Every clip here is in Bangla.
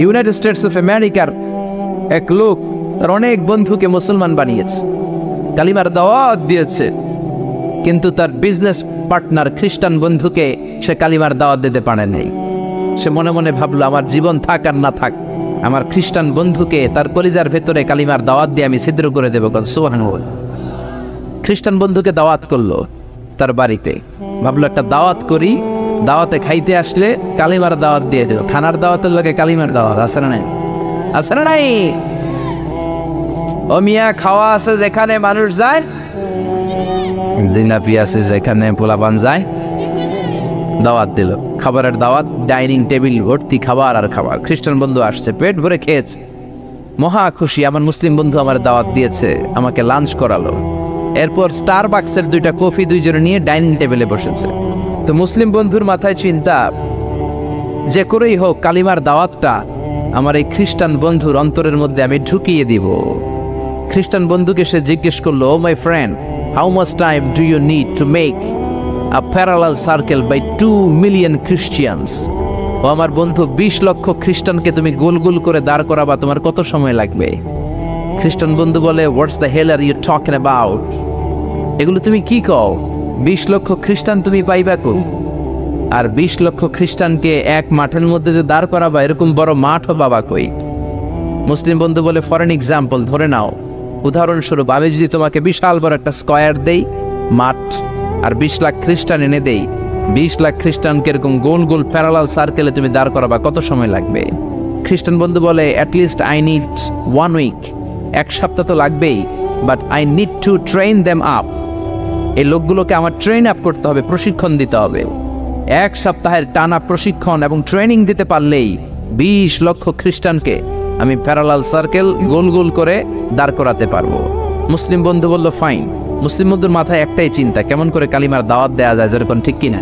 ইউনাইটেড স্টেটস অফ আমেরিকার এক লোক তার অনেক বন্ধুকে মুসলমান বানিয়েছে, কালিমার দাওয়াত দিয়েছে, কিন্তু তার বিজনেস পার্টনার খ্রিস্টান বন্ধুকে সে কালিমার দাওয়াত দিতে পারে নাই। সে মনে মনে ভাবলো, আমার জীবন থাক আর না থাক, আমার খ্রিস্টান বন্ধুকে তার কলিজার ভেতরে কালিমার দাওয়াত দিয়ে আমি ছিদ্র করে দেবো। সুবহানাল্লাহ। খ্রিস্টান বন্ধুকে দাওয়াত করলো তার বাড়িতে, ভাবলো একটা দাওয়াত করি, দাওয়াতে খাইতে আসলে কালিমার দাওয়াত দিয়ে দেবো। খানার দাওয়াতের লোকে কালিমার দাওয়াত আছে না নাই? আছে না নাই? ও মিয়া, খাওয়া আছে যেখানে মানুষ যায়, জিলাপি আছে যেখানে পোলাপান যায়, দাওয়াত দিল, খাবারের দাওয়াত, ডাইনিং টেবিল ভর্তি খাবার আর খাবার। খ্রিস্টান বন্ধু আসছে, পেট ভরে খেয়েছে, মহা খুশি, আমার মুসলিম বন্ধু আমার দাওয়াত দিয়েছে, আমাকে লাঞ্চ করালো। এরপর স্টারবাক্সের 2টা কফি দুইজনে নিয়ে ডাইনিং টেবিলে বসেছে। তো মুসলিম বন্ধুর মাথায় চিন্তা, যে করেই হোক কালিমার দাওয়াতটা আমার এই খ্রিস্টান বন্ধুর অন্তরের মধ্যে আমি ঢুকিয়ে দিব। খ্রিস্টান বন্ধুকে সে জিজ্ঞেস করলো, oh my friend, how much time do you need to make a parallel circle by 2 million Christians? ও আমার বন্ধু, 20 লক্ষ খ্রিস্টানকে তুমি গোল গোল করে দাঁড় করাবা, তোমার কত সময় লাগবে? খ্রিস্টান বন্ধু বলে, what's the hell are you talking about? এগুলো তুমি কি কও? 20 লক্ষ খ্রিস্টান তুমি পাইবা কো? আর 20 লক্ষ খ্রিস্টানকে এক মাঠের মধ্যে যে দাঁড় করাবা, এরকম বড় মাঠও পাবা কই? মুসলিম বন্ধু বলে, ফর এন এক্সাম্পল, ধরে নাও, উদাহরণস্বরূপ আমি যদি তোমাকে বিশাল বড় একটা স্কয়ার দেই, মাঠ, আর 20 লাখ খ্রিস্টান এনে দেই, 20 লাখ খ্রিস্টানকে এরকম গোল গোল প্যারালাল সার্কেলে তুমি দাঁড় করাবা, কত সময় লাগবে? খ্রিস্টান বন্ধু বলে, অ্যাটলিস্ট আই নিড 1 উইক, 1 সপ্তাহ তো লাগবেই, but I need to train them up. এই লোকগুলোকে আমার ট্রেন আপ করতে হবে, প্রশিক্ষণ দিতে হবে। 1 সপ্তাহের টানা প্রশিক্ষণ এবং ট্রেনিং দিতে পারলেই 20 লক্ষ খ্রিস্টানকে আমি প্যারালাল সার্কেল গোল গোল করে দাঁড় করাতে পারবো। মুসলিম বন্ধু বলল, ফাইন। মুসলিম বন্ধুর মাথায় একটাই চিন্তা, কেমন করে কালিমার দাওয়াত দেওয়া যায়, যেরকম, ঠিক কিনা?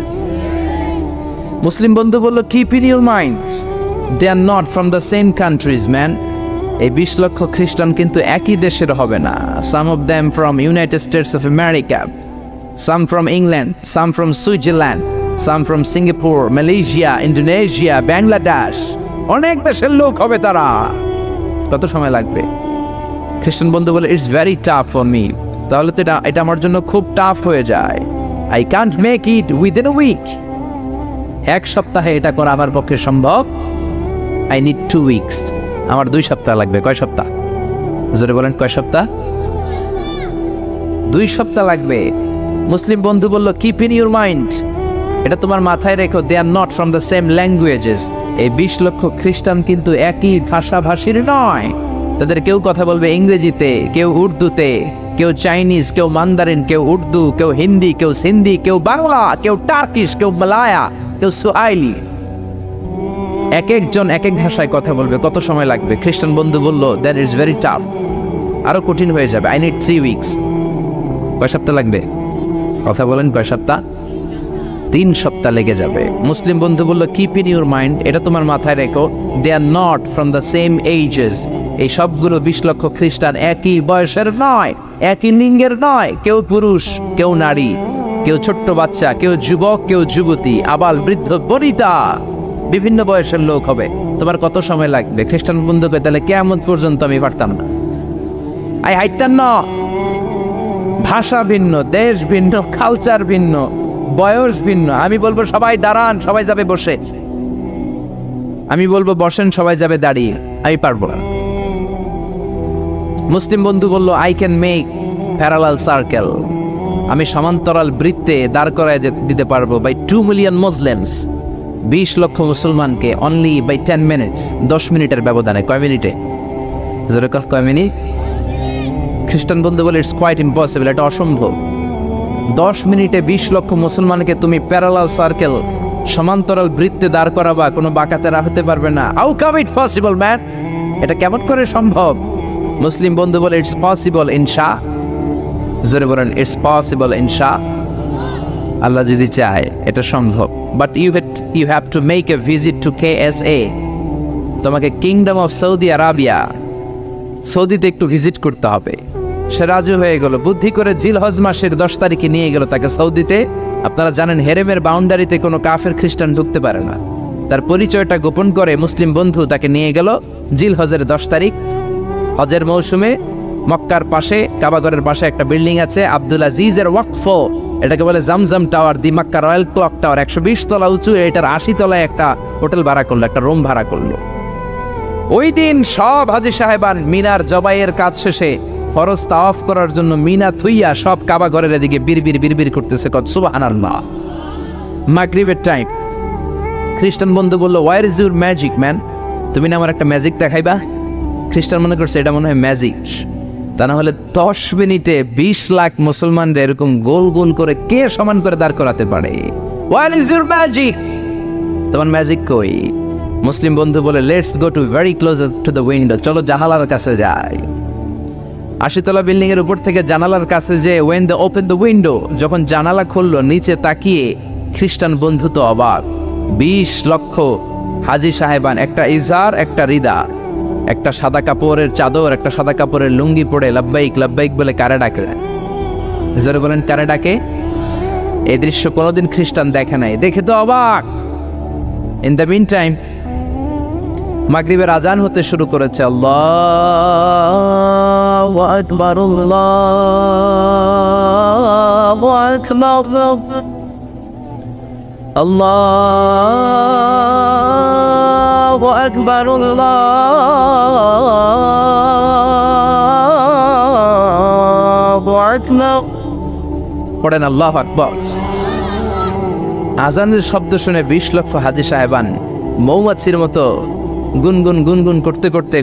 মুসলিম বন্ধু বলল, keep in your mind, they are not from the same countries man. এই 20 লক্ষ খ্রিস্টান কিন্তু একই দেশের হবে না। Some of them from United States of America, some from England, some from Switzerland, some from Singapore, Malaysia, Indonesia, Bangladesh, অনেক দেশের লোক হবে তারা। কত সময় লাগবে? খ্রিস্টান বন্ধু বলে, it's very tough for me. তাহলে তো এটা আমার জন্য খুব টাফ হয়ে যায়। I can't make it within a week. 1 সপ্তাহে এটা করা আমার পক্ষে সম্ভব। I need 2 weeks. আমার 2 সপ্তাহ লাগবে। কয় সপ্তাহ? জোরে বলেন, কয় সপ্তাহ? 2 সপ্তাহ লাগবে। মুসলিম বন্ধু বলল, কিপ ইন ইউর মাইন্ড, এটা তোমার মাথায় রেখো, they are not from the same languages. এই 20 লক্ষ খ্রিস্টান কিন্তু একই ভাষাভাষীর নয়। তাদের কেউ কথা বলবে ইংরেজিতে, কেউ উর্দুতে, কেউ চাইনিজ, কেউ মান্দারিন, কেউ উর্দু, কেউ হিন্দি, কেউ সিন্ধি, কেউ বাংলা, কেউ টার্কিশ, কেউ মালায়া, কেউ সুহাইলি। এক একজন এক এক ভাষায় কথা বলবে, কত সময় লাগবে? খ্রিস্টান বন্ধু বলল, দ্যাট ইজ ভেরি টাফ, আরো কঠিন হয়ে যাবে। I need 3 weeks. কয় সপ্তাহ লাগবে? কথা বলেন, কয় সপ্তাহ? 3 সপ্তাহ লেগে যাবে। মুসলিম বন্ধু বলল, কিপ ইন ইউর মাইন্ড, এটা তোমার মাথায় রেখো, they are not from the same ages. এই সবগুলো 20 লক্ষ খ্রিস্টান একই বয়সের নয়, একই লিঙ্গের নয়। কেউ পুরুষ, কেউ নারী, কেউ ছোট্ট বাচ্চা, কেউ যুবক, কেউ যুবতী, আবাল বৃদ্ধ বনিতা, বিভিন্ন বয়সের লোক হবে। তোমার কত সময় লাগবে? খ্রিস্টান বন্ধুকে, তাহলে কিয়ামত পর্যন্ত আমি পারতাম না। আই হাইতাম না। ভাষা ভিন্ন, দেশ ভিন্ন, কালচার ভিন্ন, বয়স ভিন্ন। আমি বলবো সবাই দাঁড়ান, সবাই যাবে বসে। আমি বলবো বসেন, সবাই যাবে দাঁড়িয়ে। আমি পারবো না। মুসলিম বন্ধু বলল, I can make parallel circle, আমি সমান্তরাল বৃত্তে দাঁড় করায় দিতে পারবো বাই 2 মিলিয়ন মুসলিমস, 20 লক্ষ মুসলমানকে, অনলি বাই 10 মিনিটস, 10 মিনিটের ব্যবধানে। কয় মিনিটে? জোরে কয় মিনিট? খ্রিস্টান বন্ধু বলে, ইটস কোয়াইট ইম্পসিবল, এটা অসম্ভব। 10 মিনিটে 20 লক্ষ মুসলমানকে তুমি প্যারালাল সার্কেল, সমান্তরাল বৃত্তে দাঁড় করাবা, কোনো বাঁকাতে রাখতে পারবে না। How come it possible man? এটা কেমন করে সম্ভব? মুসলিম বন্ধু বলে, ইটস পসিবল ইনশা। জোরে বলেন, ইটস পসিবল ইনশা। আল্লাহ যদি চায় এটা সম্ভব। But you have to make a visit to KSA। তোমাকে কিংডম অফ সৌদি আরাবিয়া, সৌদিতে একটু ভিজিট করতে হবে। সে রাজু হয়ে গেল, বুদ্ধি করে জিলহজ মাসের 10 তারিখে নিয়ে গেল তাকে সৌদিতে। আপনারা জানেন, হেরেমের বাউন্ডারিতে কোনো কাফের খ্রিস্টান ঢুকতে পারে না। তার পরিচয়টা গোপন করে মুসলিম বন্ধু তাকে নিয়ে গেল জিল হজের 10 তারিখ হজের মৌসুমে মক্কার পাশে কাবাগরের পাশে একটা বিল্ডিং আছে আব্দুল আজিজের ওয়াকফ, এটাকে বলে জামজাম টাওয়ার, দি মক্কা রয়্যাল ক্লক টাওয়ার, 120 তলা উঁচু, এটার 80 তলায় একটা হোটেল ভাড়া করলো, একটা রুম ভাড়া করলো। ওই দিন সব হাজী সাহেবান মিনার জবাইয়ের কাজ শেষে ফরজ তাওয়াফ করার জন্য মিনা থুইয়া সব কাবাগরের এদিকে বিড়বিড় করতেছে, সুবহানাল্লাহ। মাগরিবের টাইম, খ্রিস্টান বন্ধু বললো, where is your magic man, তুমি না আমার একটা ম্যাজিক দেখাইবা। খ্রিস্টান মনে করছে এটা মনে হয় ম্যাজিক, তা না হলে 10 মিনিটে 20 লাখ মুসলমানরা এরকম গোল গোল করে কে সমান করে দাঁড় করাতে পারে? ওয়ার ইজ ইউর ম্যাজিক, তোমার ম্যাজিক কই? মুসলিম বন্ধু বলে, let's go to very close to the window, চলো জানালার কাছে যাই। 80 তলা বিল্ডিং এর উপর থেকে জানালার কাছে যে when the open the window, যখন জানালা খুললো নিচে তাকিয়ে খ্রিস্টান বন্ধু তো অবাক। 20 লক্ষ হাজী সাহেবান, একটা ইজার একটা রিদা, একটা সাদা কাপড়ের চাদর একটা সাদা কাপড়ের লুঙ্গি পরে লাব্বাইক লাব্বাইক বলে কারে ডাকে, জোরে বলেন কারে ডাকে। এই দৃশ্য কোনোদিন খ্রিস্টান দেখে নাই, দেখে তো অবাক। ইন দ্য মিন টাইম মাগরিবের আজান হতে শুরু করেছে। আল্লাহু আকবার, আল্লাহু আকবার, আল্লাহু আকবার, আল্লাহু আকবার, পড়েন আল্লাহু আকবার। আজানের শব্দ শুনে 20 লক্ষ হাজী সাহেবান মৌমাছির মতো গুনগুন গুনগুন করতে করতে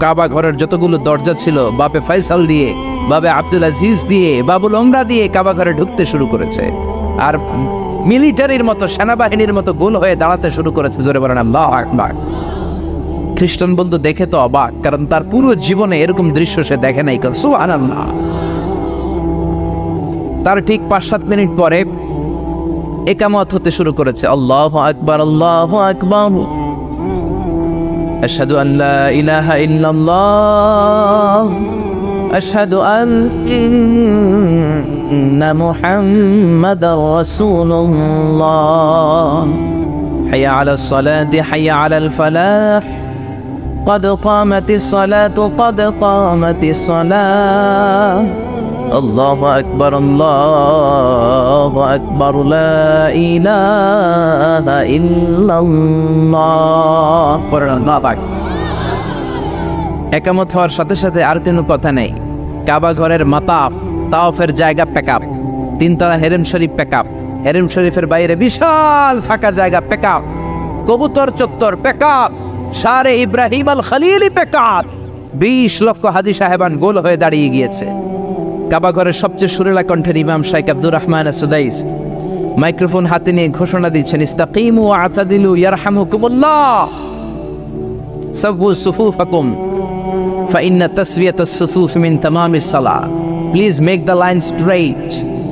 কাবা ঘরের যতগুলো দরজা ছিল বাপে ফয়সাল দিয়ে, বাবে আব্দুল আজিজ দিয়ে, বাবুল ওমরা দিয়ে কাবা ঘরে ঢুকতে শুরু করেছে, আর মিলিটারির মতো সেনাবাহিনীর মতো গোল হয়ে দাঁড়াতে শুরু করেছে। জোরে বলেন আল্লাহু আকবার। খ্রিস্টান বন্ধু দেখে তো অবাক, কারণ তার পুরো জীবনে এরকম দৃশ্য সে দেখে নাই। সুবহানাল্লাহ। তার ঠিক 5-7 মিনিট পরে ইকামত হতে শুরু করেছে। আল্লাহু আকবার, আল্লাহু আকবার, আশহাদু আন লা ইলাহা ইল্লাল্লাহ, আশহাদু আন্না মুহাম্মাদার রাসূলুল্লাহ, হাইয়া আলাস সালাতি হাইয়া আলাল ফালাহ, قد قامت الصلاة قد قامت الصلاة, الله أكبر الله أكبر لا إله إلا الله. একামত হওয়ার সাথে সাথে আর কোনো কথা নেই। কাবা ঘরের মাতাফ তাওয়াফের জায়গা প্যাকআপ, 3 তলা হেরেম শরীফ প্যাকআপ, হেরেম শরীফের বাইরে বিশাল ফাঁকা জায়গা প্যাকআপ, কবুতর চত্বর প্যাকআপ, শারে ইব্রাহিম আল খলিলি প্যাকআপ। 20 লক্ষ হাজী সাহেবান গোল হয়ে দাঁড়িয়ে গিয়েছে। কাবা ঘরের সবচেয়ে সুরেলা কণ্ঠের ইমাম শাইখ আব্দুর রহমান সুদাইস মাইক্রোফোন হাতে নিয়ে ঘোষণা দিচ্ছেন, ইস্তাকিমু ওয়া আতাদিলু ইয়ারহামুকুমুল্লাহ, সাব্বু সুফুফাকুম ফাইন্না তাসওয়িয়াতাস সুফুফ মিন তামামিস সালাহ, please make the line straight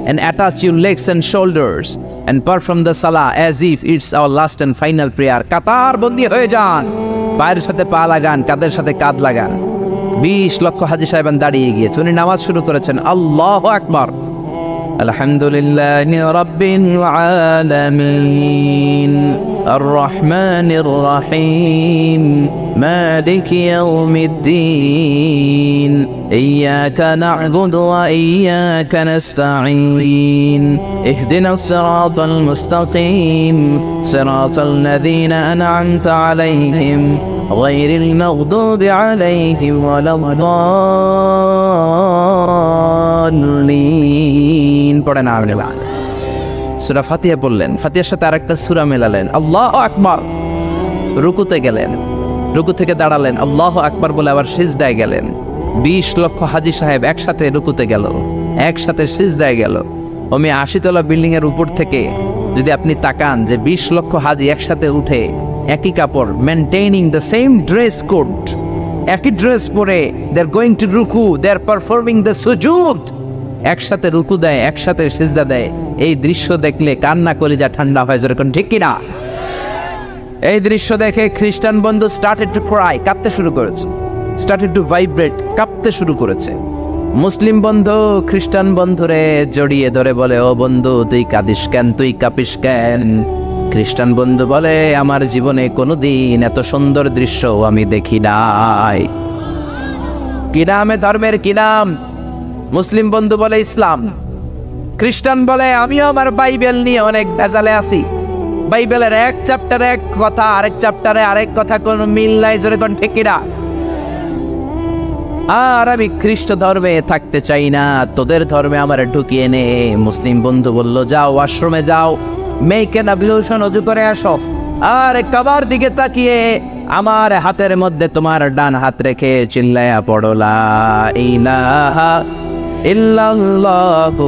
and attach your legs and shoulders and perform the salah as if it's our last and final prayer. কাতার বন্দী হয়ে যান, পায়ের সাথে পা লাগান, কাঁধের সাথে কাঁধ লাগান। 20 লক্ষ হাজী সাহেবান দাঁড়িয়ে গিয়েছে। উনি নামাজ শুরু করেছেন। আল্লাহু আকবার, আলহামদুলিল্লাহি রাব্বিল আলামিন, আর রহমানির রহিম, মালিকি ইয়াউমিদ্দিন, ইয়্যাকা না'বুদু ওয়া ইয়্যাকা নাস্তাঈন, ইহদিনাস সিরাতাল মুস্তাকিম, সিরাতাল লাযীনা আন'আমতা আলাইহিম গায়রিল মাগদুবি আলাইহিম ওয়ালাদ-দাল্লিন। পড়েন আমিন। সূরা ফাতিহা বললেন, ফাতিহার সাথে আরেকটা সূরা মেলালেন। আল্লাহু আকবার। রুকুতে গেলেন, রুকু থেকে দাঁড়ালেন, আল্লাহু আকবার বলে আবার সিজদায় গেলেন। 20 লক্ষ হাজী সাহেব একসাথে রুকুতে গেল, একসাথে সিজদায় গেল। ওমি 80 তলা বিল্ডিং এর উপর থেকে যদি আপনি তাকান যে 20 লক্ষ হাজী একসাথে উঠে একই কাপড়, maintaining the same dress code, একই ড্রেস পরে দে আর গোয়িং টু রুকু, দে আর পারফর্মিং দ্য সুজুদ, একসাথে রুকু দেয়, একসাথে সিজদা দেয়। এই দৃশ্য দেখলে কান্না কলিজা ঠান্ডা হয়, যেরকম ঠিক কিনা? এই দৃশ্য দেখে খ্রিস্টান বন্ধু স্টার্টেড টু ক্রাই, কাঁদতে শুরু করেছে, স্টার্টেড টু ভাইব্রেট, কাঁপতে শুরু করেছে। মুসলিম বন্ধু খ্রিস্টান বন্ধুরে জড়িয়ে ধরে বলে, ও বন্ধু তুই কাঁদিস কেন, তুই কাঁপিস কেন? খ্রিস্টান বন্ধু বলে আমার জীবনে কোনোদিন এত সুন্দর দৃশ্য আমি দেখি নাই। কি নামে ধর্মের কি নাম? মুসলিম বন্ধু বলে ইসলাম। খ্রিস্টান বলে আমিও আমার বাইবেল নিয়ে অনেক ভেজালে আছি, বাইবেলের এক চ্যাপ্টারে এক কথা, আরেক চ্যাপ্টারে আরেক কথা, কোনো মিল নাই, জোরে কোন ঠিক কিনা? আর আমি খ্রিস্ট ধর্মে থাকতে চাই না, তোদের ধর্মে আমার ঢুকিয়ে নে। মুসলিম বন্ধু বলল যাও ওয়াশরুমে যাও, মেয়েকে অ্যাবলিউশন ওযু করে আসো, আর কাবার দিকে তাকিয়ে আমার হাতের মধ্যে তোমার ডান হাত রেখে চিল্লায়া পড়ো লা ইলাহা ইল্লাল্লাহু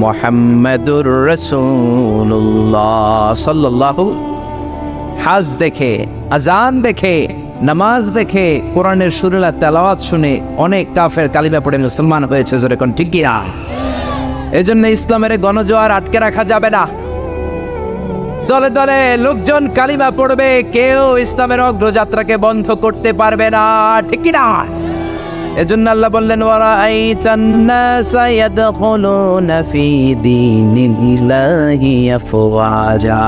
মুহাম্মাদুর রাসূলুল্লাহ সাল্লাল্লাহু। হাজ দেখে, আজান দেখে, নামাজ দেখে, কোরআনের সুরেলা তেলাওয়াত শুনে অনেক কাফের কালিমা পড়ে মুসলমান হয়েছে, জোরে কোন ঠিক কিনা? এজন্য ইসলামের গণজোয়ার আটকে রাখা যাবে না। দলে দলে লোকজন কালিমা পড়বে, কেউ ইসলামের অগ্রযাত্রাকে বন্ধ করতে পারবে না, ঠিক কিনা? এজন্য আল্লাহ বললেন ওয়ারাআইতান নাসা ইয়াদখুলুনা ফি দীনিল্লাহি আফওয়াজা।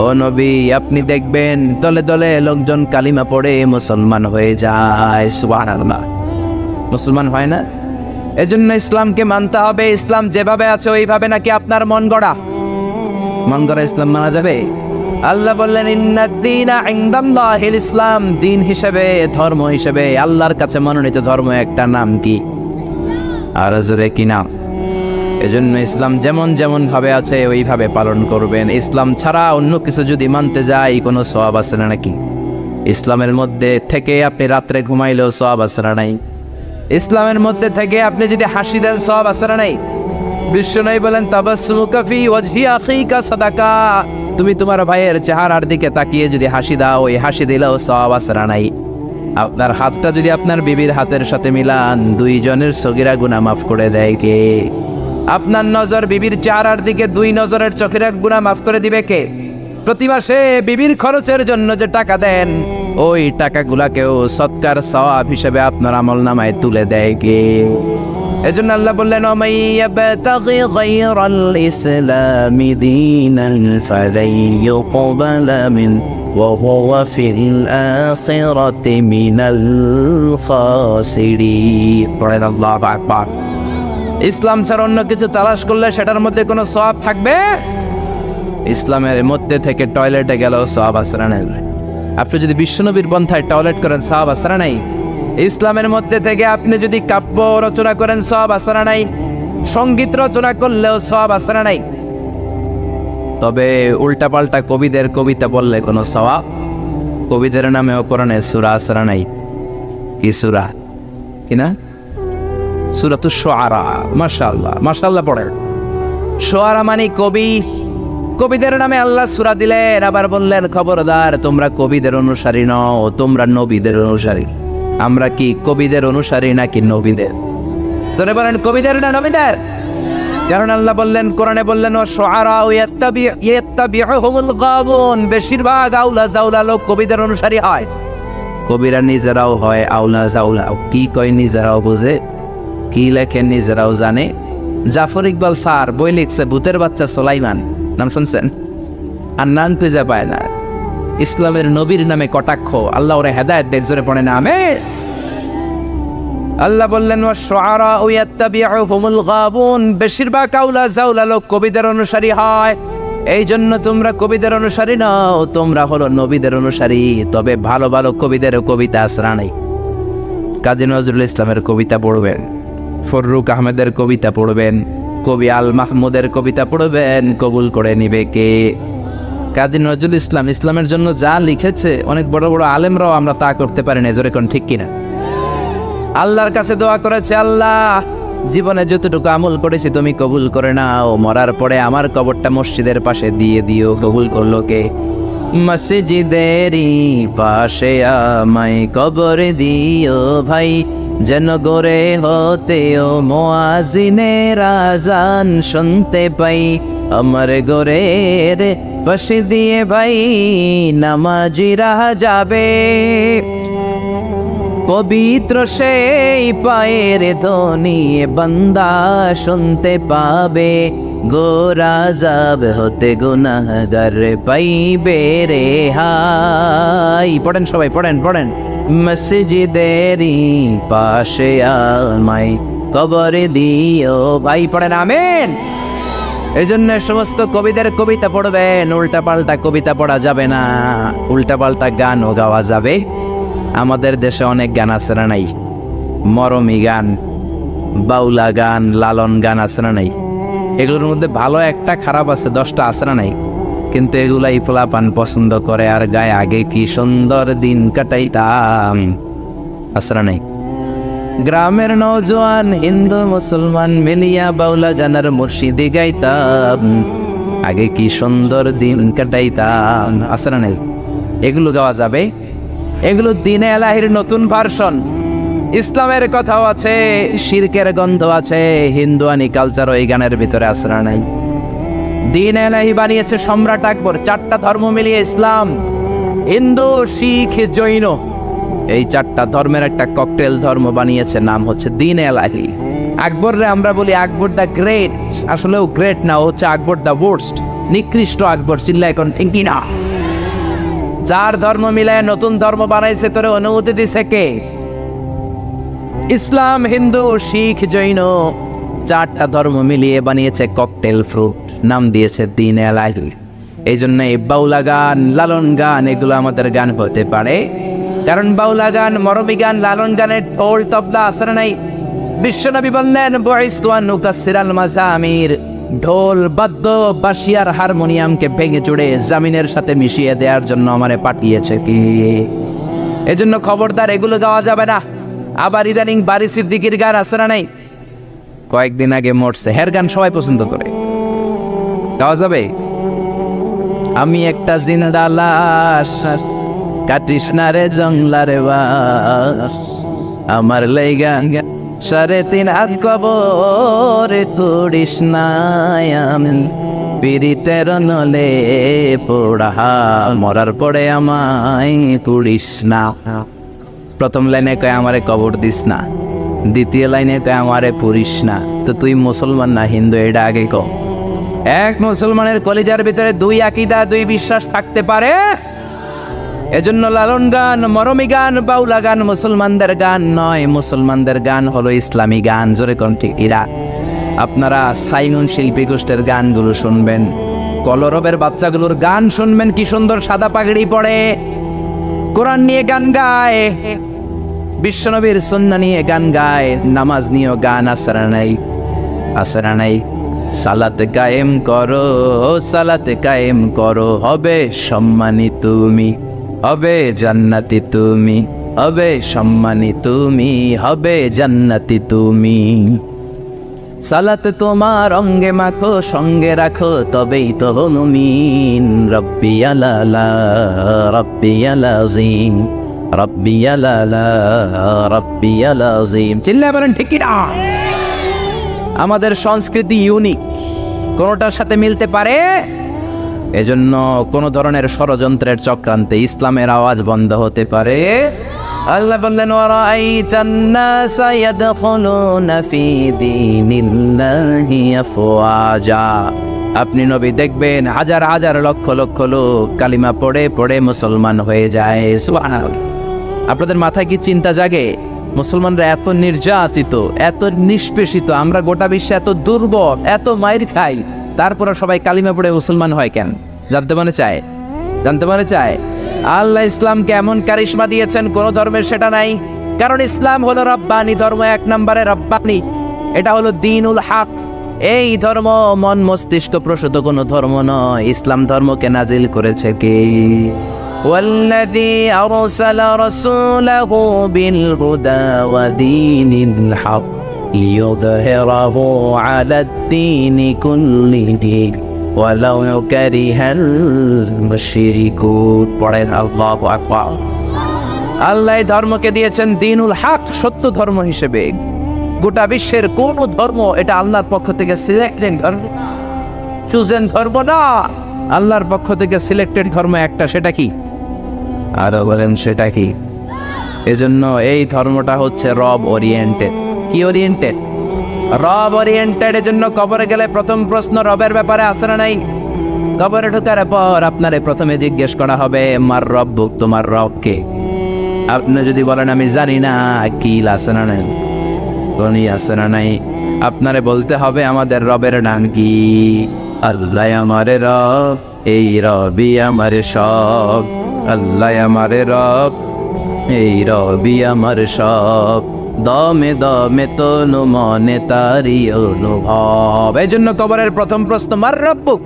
ও নবী, আপনি দেখবেন দলে দলে লোকজন কালিমা পড়ে মুসলমান হয়ে যায়। সুবহানাল্লাহ। মুসলমান হয় না? এজন্য ইসলামকে মানতে হবে। ইসলাম যেভাবে আছে ওইভাবে, নাকি আপনার মন গড়া? মন গড়া ইসলাম মানা যাবে? আল্লাহ বললেন ইন্নাদ-দীনা ইনদাল্লাহিল ইসলাম। দিন হিসেবে, ধর্ম হিসেবে আল্লাহর কাছে মনোনীত ধর্ম একটা নাম কি? আর জোরে কি নাম? এজন্য ইসলাম যেমন যেমন ভাবে আছে ওইভাবে পালন করবেন। ইসলাম ছাড়া অন্য কিছু যদি মানতে যাই কোনো সওয়াব আছে না নাকি? ইসলামের মধ্যে থেকে আপনি রাত্রে ঘুমাইলেও সওয়াব আছে না নাই? ইসলামের মধ্যে থেকে আপনি যদি হাসি দেন সওয়াব আছে না নাই? বিশ্বনবী বলেন তাবাসসুমুকা ফি ওয়াজহি আখিকা সাদাকা। তুমি তোমার ভাইয়ের চেহারার দিকে তাকিয়ে যদি হাসি দাও, ওই হাসি দিলেও সওয়াব আছে না নাই? আপনার হাতটা যদি আপনার বিবির হাতের সাথে মিলান, দুইজনের সগীরা গুনাহ মাফ করে দেয় কে? আপনার নজর বিবির চেহারার দিকে, দুই নজরের চোখের গুনাহ মাফ করে দিবে কে? প্রতি মাসে বিবির খরচের জন্য যে টাকা দেন, ওই টাকাগুলাকেও সৎকার সওয়াব হিসেবে আপনার আমলনামায় তুলে দেয় কে? এজন্য আল্লাহ বললেন ওয়ামাইয়াবতাগি গায়রাল ইসলামি দীনান ফালাই ইউকবালা মিন ওয়া হুয়া ফিল আখিরাতি মিনাল খাসিরিন। পড়েন আল্লাহু আকবার। ইসলাম ছাড়া অন্য কিছু তালাশ করলে সেটার মধ্যে কোনো সওয়াব থাকবে? ইসলামের মধ্যে থেকে টয়লেটে গেলেও সওয়াব আছে না নাই? আপনি যদি বিশ্বনবীর পন্থায় টয়লেট করেন সওয়াব আছে না নাই? ইসলামের মধ্যে থেকে আপনি যদি কাব্য রচনা করেন সওয়াব আছে না নাই? সঙ্গীত রচনা করলেও সওয়াব আছে না নাই? তবে উল্টাপাল্টা কবিদের কবিতা বললে কোনো সওয়াব? কবিদের নামেও কোরআনে সূরা আছে না নাই? কি সূরা? কিনা? সূরাতুশ শুআরা। মাশাআল্লাহ, মাশাআল্লাহ পড়েন। শুআরা মানে কবি। কবিদের নামে আল্লাহ সূরা দিলেন, আবার বললেন খবরদার তোমরা কবিদের অনুসারী নও, তোমরা নবীদের অনুসারী। আমরা কি কবিদের অনুসারী নাকি নবীদের? তোরে বলেন কবিদের না নবীদের? কারণ আল্লাহ বললেন, কোরআনে বললেন ওয়াশুআরা ইয়াত্তাবিউহুমুল গাবুন। বেশিরভাগ আউলা জাউলা লোক কবিদের অনুসারী হয়। কবিরা নিজেরাও হয় আউলা জাউলা। কি কয় নিজেরাও বুঝে, কি লেখেন নিজেরাও জানে। জাফর ইকবাল স্যার বই লিখছে ভূতের বাচ্চা সুলাইমান, নাম শুনছেন? আর নাম খুঁজে পায় না। ইসলামের নবীর নামে কটাক্ষ, আল্লাহ ওরে হেদায়েত দেন, জোরে পড়ে না আমিন। আল্লাহ বললেন ওয়াশুআরা ইয়াত্তাবিউহুমুল গাবুন। বেশিরভাগ আউলা জাউলা লোক কবিদের অনুসারী হয়। এই জন্য তোমরা কবিদের অনুসারী নও, তোমরা হলো নবীদের অনুসারী। তবে ভালো ভালো কবিদের কবিতা আসরা নাই। কাজী নজরুল ইসলামের কবিতা পড়বেন, ফররুক আহমেদের কবিতা পড়বেন, কবি আল মাহমুদের কবিতা পড়বেন, কবুল করে নিবে কে? কাজী নজরুল ইসলাম ইসলামের জন্য যা লিখেছে, অনেক বড় বড় আলেমরাও আমরা তা করতে পারি না, জোরে কোন ঠিক কিনা? আল্লাহর কাছে দোয়া করেছে, আল্লাহ জীবনে যতটুকু আমল করেছি তুমি কবুল করে নাও, মরার পরে আমার কবরটা মসজিদের পাশে দিয়ে দিও। কবুল করলো কে? মসজিদেরই পাশে আমায় কবর দিও ভাই, যেন গড়ে হতেও মুয়াজ্জিনের আযান শুনতে পাই। আমার ঘরের পাশে দিয়ে ভাই নামাজিরা যাবে, পবিত্র সেই পায়ের ধ্বনি বান্দা শুনতে পাবে। গোরা যাব হতে গুনাহগার পাইবে রে হাই। পড়েন সবাই, পড়েন পড়েন। মসজিদেরই পাশে আমায় কবর দিও ভাই, পড়েন আমিন। এই জন্য সমস্ত কবিদের কবিতা পড়বেন, উল্টা পাল্টা কবিতা পড়া যাবে না, উল্টা পাল্টা গানও গাওয়া যাবে। আমাদের দেশে অনেক গান আছে না নাই? মরমী গান, বাউলা গান, লালন গান আছে না নাই? এগুলোর মধ্যে ভালো একটা, খারাপ আছে 10টা, আছে না নাই? কিন্তু এগুলাই পোলাপান পছন্দ করে আর গায়ে, আগে কি সুন্দর দিন কাটাইতাম, আছে না নাই? গ্রামের নওজোয়ান হিন্দু মুসলমান মিলিয়া বাউলা গানের মুর্শিদি গাইতাম, আগে কি সুন্দর দিন কাটাইতাম, আছে না নাই? এগুলো গাওয়া যাবে। এগুলো দিনে এলাহির নতুন ভার্সন। ইসলামের কথাও আছে, শিরকের গন্ধ আছে, হিন্দুয়ানি কালচারও এই গানের ভিতরে আছে না নাই? দিন এলাহি বানিয়েছে সম্রাট আকবর, 4টা ধর্ম মিলিয়ে ইসলাম, হিন্দু, শিখ, জৈন, এই 4টা ধর্মের একটা ককটেল ধর্ম বানিয়েছে, নাম হচ্ছে দিন এলাহি। আকবররে আমরা বলি আকবর দ্য গ্রেট, আসলেও গ্রেট না, হচ্ছে আকবর দ্য ওয়ার্স্ট, নিকৃষ্ট আকবর। চিল্লা এখন ঠিক না? 4 ধর্ম মিলায় নতুন ধর্ম বানাইছে, তোরে অনুমতি দিছে কে? ইসলাম, হিন্দু, শিখ, জৈন, 4টা ধর্ম মিলিয়ে বানিয়েছে ককটেল ফ্রুট, নাম দিয়েছে দিন এলাহি। এই জন্য এই বাউলা গান, লালন গান, এগুলো আমাদের গান হতে পারে, কারণ বাউলা গান, মরমী গান, লালন গানের ঢোল তবলা আছে না নাই? বিশ্বনবী বললেন বুইসতু আন উকাসসিরাল মাযামির, ঢোল, বাদ্য, বাঁশি আর হারমোনিয়ামকে ভেঙে চুড়ে জামিনের সাথে মিশিয়ে দেওয়ার জন্য আমারে পাঠিয়েছে কি? এজন্য খবরদার এগুলো গাওয়া যাবে না। আবার ইদানিং বারি সিদ্দিকীর গান আছে না নাই? কয়েকদিন আগে মরছে, হের গান সবাই পছন্দ করে, গাওয়া যাবে? আমি একটা জিন্দা লাশ, কাটিস না রে জংলারে বাস, আমার লাইগা 3.5 হাত কবর করিস না, আমি পীড়িতের নলে পোড়া, মরার পরে আমায় তুড়িস না। প্রথম লাইনে কয় আমারে কবর দিস না, দ্বিতীয় লাইনে কয় আমারে পুরিস না। তো তুই মুসলমান না হিন্দু, এটা আগে কও। এক মুসলমানের কলিজার ভিতরে 2 আকীদা, 2 বিশ্বাস থাকতে পারে? এজন্য লালন গান, মরমী গান, বাউলা গান মুসলমানদের গান নয়, মুসলমানদের গান হলো ইসলামী গান। জোরে কোন ঠিক এরা? আপনারা সাইমন শিল্পী গোষ্ঠীর গানগুলো শুনবেন, কলরবের বাচ্চাগুলোর গান শুনবেন, কি সুন্দর সাদা পাগড়ি পরে কোরআন নিয়ে গান গায়, বিশ্বনবীর সুন্নাহ নিয়ে গান গায়, নামাজ নিয়েও গান আছে না নাই? আছে না নাই? সালাত কায়েম করো, সালাত কায়েম করো, হবে সম্মানী তুমি, হবে জান্নাতি তুমি, হবে সম্মানী তুমি, হবে জান্নাতি তুমি। সালাত তোমার অঙ্গে মাখো, সঙ্গে রাখো, তবেই তো মুমিন। রব্বি আলালা, রব্বি আলাজিম, রব্বি আলালা, রব্বি আলাজিম। চিল্লায় বলেন ঠিক কি না? আমাদের সংস্কৃতি ইউনিক, কোনোটার সাথে মিলতে পারে। এজন্য কোন ধরনের ষড়যন্ত্রের চক্রান্তে ইসলামের আওয়াজ বন্ধ হতে পারে। আল্লাহ বললেন ওয়ারাআইতান নাসা ইয়াদখুলুনা ফি দীনিল্লাহি আফওয়াজা, আপনি নবী দেখবেন হাজার হাজার লক্ষ লক্ষ লোক কালিমা পড়ে পড়ে মুসলমান হয়ে যায়। সুবহানাল্লাহ। আপনাদের মাথায় কি চিন্তা জাগে? মুসলমানরা এত নির্যাতিত, এত নিষ্পেষিত, আমরা গোটা বিশ্বে এত দুর্বল, এত মাইর খাই, তারপরে সবাই কালিমা পড়ে মুসলমান হয় কেন? জানতে মনে চায়? জানতে মনে চায়? আল্লাহ ইসলামকে এমন কারিশমা দিয়েছেন, কোন ধর্মের সেটা নাই। কারণ ইসলাম হলো রব্বানি ধর্ম, 1 নম্বরে রব্বানি। এটা হলো দ্বীনুল হক। এই ধর্ম মন মস্তিষ্ক প্রসূত কোন ধর্ম নয়। ইসলাম ধর্মকে নাজিল করেছে কে? ওয়াল্লাযী আরসালা রাসূলাহু বিল হুদা ওয়া দীনিল হক লিইয়ুযহিরাহু আলাদ-দীনি কুল্লিহি ওয়ালাউ কারিহাল মুশরিকুন। পড়েন আল্লাহু আকবার। আল্লাহ ধর্মকে দিয়েছেন দ্বীনুল হক, সত্য ধর্ম হিসেবে। গোটা বিশ্বের কোন ধর্ম এটা আল্লাহর পক্ষ থেকে সিলেক্টেড ধর্ম, চুজেন ধর্ম না। আল্লাহর পক্ষ থেকে সিলেক্টেড ধর্ম একটা, সেটা কি? আরো বলেন সেটা কি? এজন্য এই ধর্মটা হচ্ছে রব ওরিয়েন্টেড। কি ওরিয়েন্টেড? রব ওরিয়েন্টেড এর জন্য কবরে গেলে প্রথম প্রশ্ন রবের ব্যাপারে আছে না নাই? কবরে ঢোকার পর আপনারে প্রথমে জিজ্ঞেস করা হবে মার রব্বুক, তোমার রব কে? আপনি যদি বলেন আমি জানি না, কিল আছে না নাই, গনি আছে না নাই, আপনারে বলতে হবে আমাদের রবের নাম কি? আল্লাহ আমারে রব, এই রবি আমার সব। আল্লাহ আমারে রব, এই রবি আমার সব। দমে দমে তনু মনে তারি অনুভব। এই জন্য কবরের প্রথম প্রশ্ন মার রব্বুক,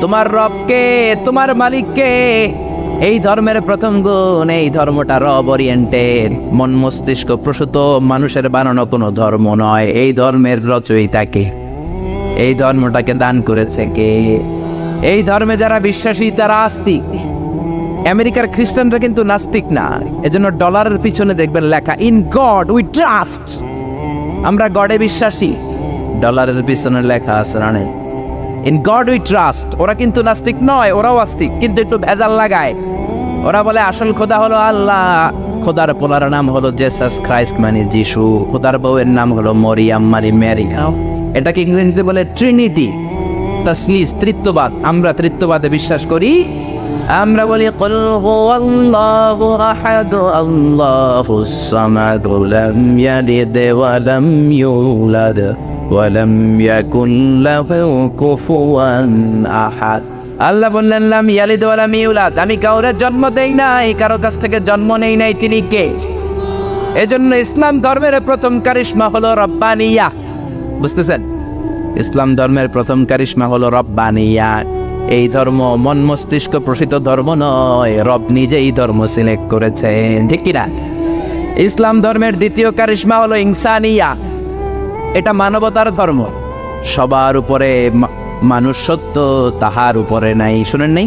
তোমার রব কে, তোমার মালিক কে? এই ধর্মের প্রথম গুণ, এই ধর্মটা রব ওরিয়েন্টেড, মন মস্তিষ্ক প্রসূত মানুষের বানানো কোনো ধর্ম নয়। এই ধর্মের রচয়িতা কে? এই ধর্মটাকে দান করেছে কে? এই ধর্মে যারা বিশ্বাসী তারা আস্তিক। আমেরিকার খ্রিস্টানরা কিন্তু নাস্তিক না। এজন্য ডলারের পিছনে দেখবেন লেখা ইন গড উই ট্রাস্ট, আমরা গডে বিশ্বাসী। ডলারের পিছনে লেখা আছে না ইন গড উই ট্রাস্ট। ওরা কিন্তু নাস্তিক নয়, ওরাও আস্তিক, কিন্তু একটু ভেজাল লাগায়। ওরা বলে আসল খোদা হলো আল্লাহ, খোদার পোলার নাম হলো জেসাস ক্রাইস্ট মানে যিশু, খোদার বউয়ের নাম হলো মরিয়াম মানে মেরি। এটাকে ইংরেজিতে বলে ট্রিনিটি, তাসলিস, তৃত্ববাদ। আমরা তৃত্ববাদে বিশ্বাস করি। আমরা বলি কুল হুয়াল্লাহু আহাদ আল্লাহুস সামাদ লাম ইয়ালিদ ওয়া লাম ইউলাদ ওয়া লাম ইয়াকুল লাহু কুফুয়ান আহাদ। আল্লাহ বললেন লাম ইয়ালিদ ওয়া লাম ইউলাদ, আমি কাউরে জন্ম দেই নাই, কারো কাছ থেকে জন্ম নেই নাই, তিনি কে? এজন্য ইসলাম ধর্মের প্রথম কারিশমা হলো রব্বানিয়া। বুঝতেছেন? ইসলাম ধর্মের প্রথম কারিশমা হলো রব্বানিয়া। এই ধর্ম মন মস্তিষ্ক প্রসিত ধর্ম নয়, রব নিজেই ধর্ম সিলেক্ট করেছেন, ঠিক কিনা? ইসলাম ধর্মের দ্বিতীয় কারিশমা হলো ইনসানিয়া, এটা মানবতার ধর্ম। সবার উপরে মানুষ সত্য, তাহার উপরে নাই। শুনেন নাই?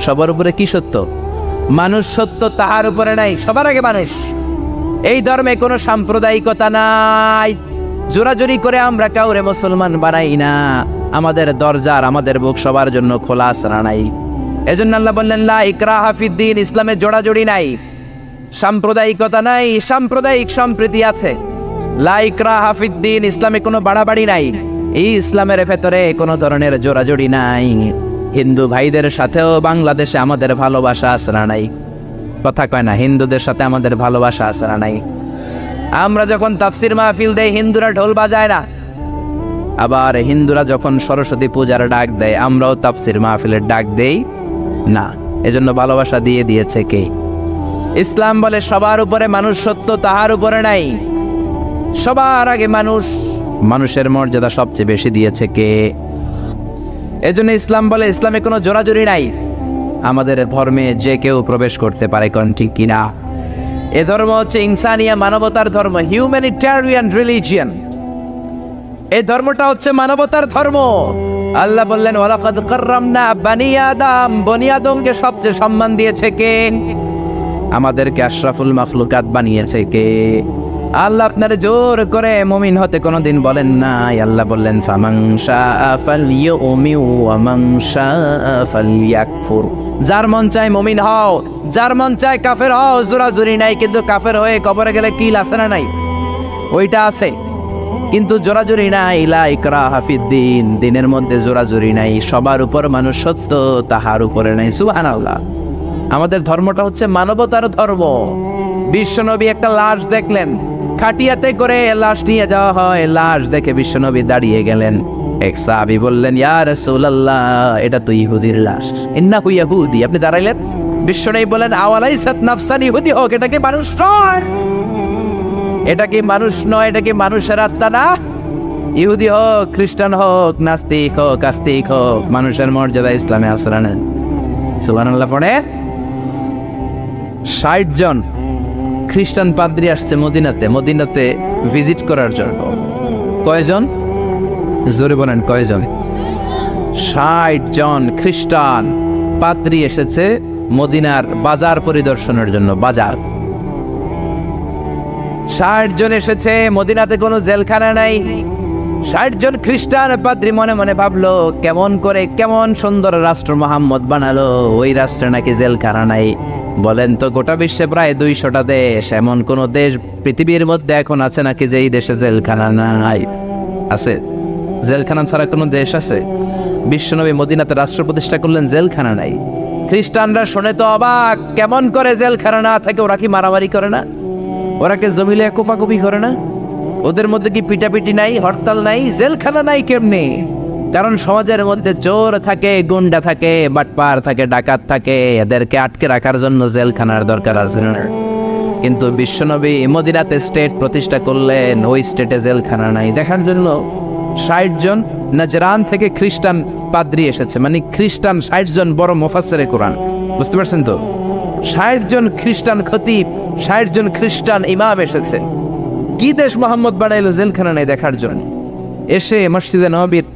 সবার উপরে কি সত্য? মানুষ সত্য, তাহার উপরে নাই, সবার আগে মানুষ। এই ধর্মে কোনো সাম্প্রদায়িকতা নাই। জোরাজুরি করে আমরা কাউরে মুসলমান বানাই না। আমাদের দরজার, আমাদের বুক সবার জন্য খোলা আসরা নাই। এজন্য আল্লাহ বললেন লা ইকরাহা ফিদ্দিন, ইসলামে জোড়াজুড়ি নাই, সাম্প্রদায়িকতা নাই। সাম্প্রদায়িক সম্প্রীতি আছে, লা ইকরাহা ফিদ্দিন, ইসলামে কোনো বাড়াবাড়ি নাই। এই ইসলামের ভেতরে কোনো ধরনের জোড়াজুড়ি নাই। হিন্দু ভাইদের সাথেও বাংলাদেশে আমাদের ভালোবাসা আসরা নাই। কথা কয় না, হিন্দুদের সাথে আমাদের ভালোবাসা আসরা নাই। আমরা যখন তাফসির মাহফিল দেই, হিন্দুরা ঢোল বাজায় না। আবার হিন্দুরা যখন সরস্বতী পূজার ডাক দেয়, আমরাও তাফসির মাহফিলের ডাক দেই না। এজন্য ভালোবাসা দিয়ে দিয়েছে কে? ইসলাম বলে সবার উপরে মানুষ সত্য, তাহার উপরে নাই। সবার আগে মানুষ, মানুষের মর্যাদা সবচেয়ে বেশি দিয়েছে কে? এজন্য ইসলাম বলে ইসলামে কোনো জোরাজুরি নাই। আমাদের ধর্মে যে কেউ প্রবেশ করতে পারে, কোন ঠিক কিনা? এ ধর্ম হচ্ছে ইনসানিয়া, মানবতার ধর্ম, হিউম্যানিটেরিয়ান রিলিজিয়ন। এই ধর্মটা হচ্ছে মানবতার ধর্ম। আল্লাহ বললেন ওয়ালাকাদ কাররামনা বানি আদম, বনি আদমকে সবচেয়ে সম্মান দিয়েছে কে? আমাদেরকে আশরাফুল মাখলুকাত বানিয়েছে কে? আল্লাহ আপনারে জোর করে মুমিন হতে কোনোদিন বলেন নাই। আল্লাহ বললেন ফামান শাআ ফালইউমিন ওয়া মান শাআ ফালইয়াকফুর। যার মন চায় মুমিন হও, যার মন চায় কাফের হও। জোরাজুরি নাই, কিন্তু কাফের হয়ে কবরে গেলে কিল আছে না নাই? ওইটা আছে, কিন্তু জোরাজুরি নাই। লা ইকরাহা ফিদ্দিন, দিনের মধ্যে জোরাজুরি নাই। সবার উপর মানুষ সত্য, তাহার উপরে নাই। সুবহানাল্লাহ। আমাদের ধর্মটা হচ্ছে মানবতার ধর্ম। বিশ্বনবী একটা লাশ দেখলেন, খাটিয়াতে করে লাশ নিয়ে যাওয়া হয়। লাশ দেখে বিশ্বনবী দাঁড়িয়ে গেলেন। এক সাহাবী বললেন ইয়া রাসূলুল্লাহ, এটা তো ইহুদির লাশ। ইন্নাহু ইয়াহুদি। আপনি দাঁড়াইলেন। বিশ্বনবী বলেন আওয়ালাইসাত নাফসান, ইহুদি হোক, এটা কি মানুষ নয়? এটা কি মানুষ নয়? এটা কি মানুষের আত্মা না? ইহুদি হোক, খ্রিস্টান হোক, নাস্তিক হোক, আস্তিক হোক, মানুষের মর্যাদা ইসলামে আসরা নেন। সুবহানাল্লাহ। পড়ে ৬০ জন খ্রিস্টান পাদ্রী আসছে মদিনাতে ভিজিট করার জন্য। কয়জন? জোরে বলেন কয়জন? ৬০ জন খ্রিস্টান পাদ্রী এসেছে মদিনার বাজার পরিদর্শনের জন্য। বাজার ৬০ জন এসেছে। মদিনাতে কোনো জেলখানা নাই। ৬০ জন খ্রিস্টান পাদ্রী মনে মনে ভাবলো কেমন করে, কেমন সুন্দর রাষ্ট্র মোহাম্মদ বানালো, ওই রাষ্ট্রে নাকি জেলখানা নাই। বলেন তো গোটা বিশ্বে প্রায় 200টা দেশ, এমন কোন দেশ পৃথিবীর মধ্যে এখন আছে নাকি যে এই দেশে জেলখানা নাই? আছে? জেলখানা ছাড়া কোনো দেশ আছে? বিশ্বনবী মদিনাতে রাষ্ট্র প্রতিষ্ঠা করলেন, জেলখানা নাই। খ্রিস্টানরা শুনে তো অবাক, কেমন করে জেলখানা না থাকে? ওরা কি মারামারি করে না? ওরা কি জমিলে কোপাকুপি করে না? ওদের মধ্যে কি পিটাপিটি নাই, হরতাল নাই? জেলখানা নাই কেমনে? কারণ সমাজের মধ্যে চোর থাকে, গুন্ডা থাকে, বাটপার থাকে, ডাকাত থাকে, এদেরকে আটকে রাখার জন্য জেলখানার দরকার আছে না। কিন্তু বিশ্বনবী মদিনাতে স্টেট প্রতিষ্ঠা করলেন, ওই স্টেটে জেলখানা নাই। দেখার জন্য 60 জন নাজরান থেকে খ্রিস্টান পাদ্রী এসেছে, মানে খ্রিস্টান 60 জন বড় মুফাসসিরে কোরআন, বুঝতে পারছেন তো? 60 জন খ্রিস্টান খতিব, 60 জন খ্রিস্টান ইমাম এসেছে। কি দেশ মোহাম্মদ বানাইলো জেলখানা নাই দেখার জন্য? এসে মসজিদে নববীর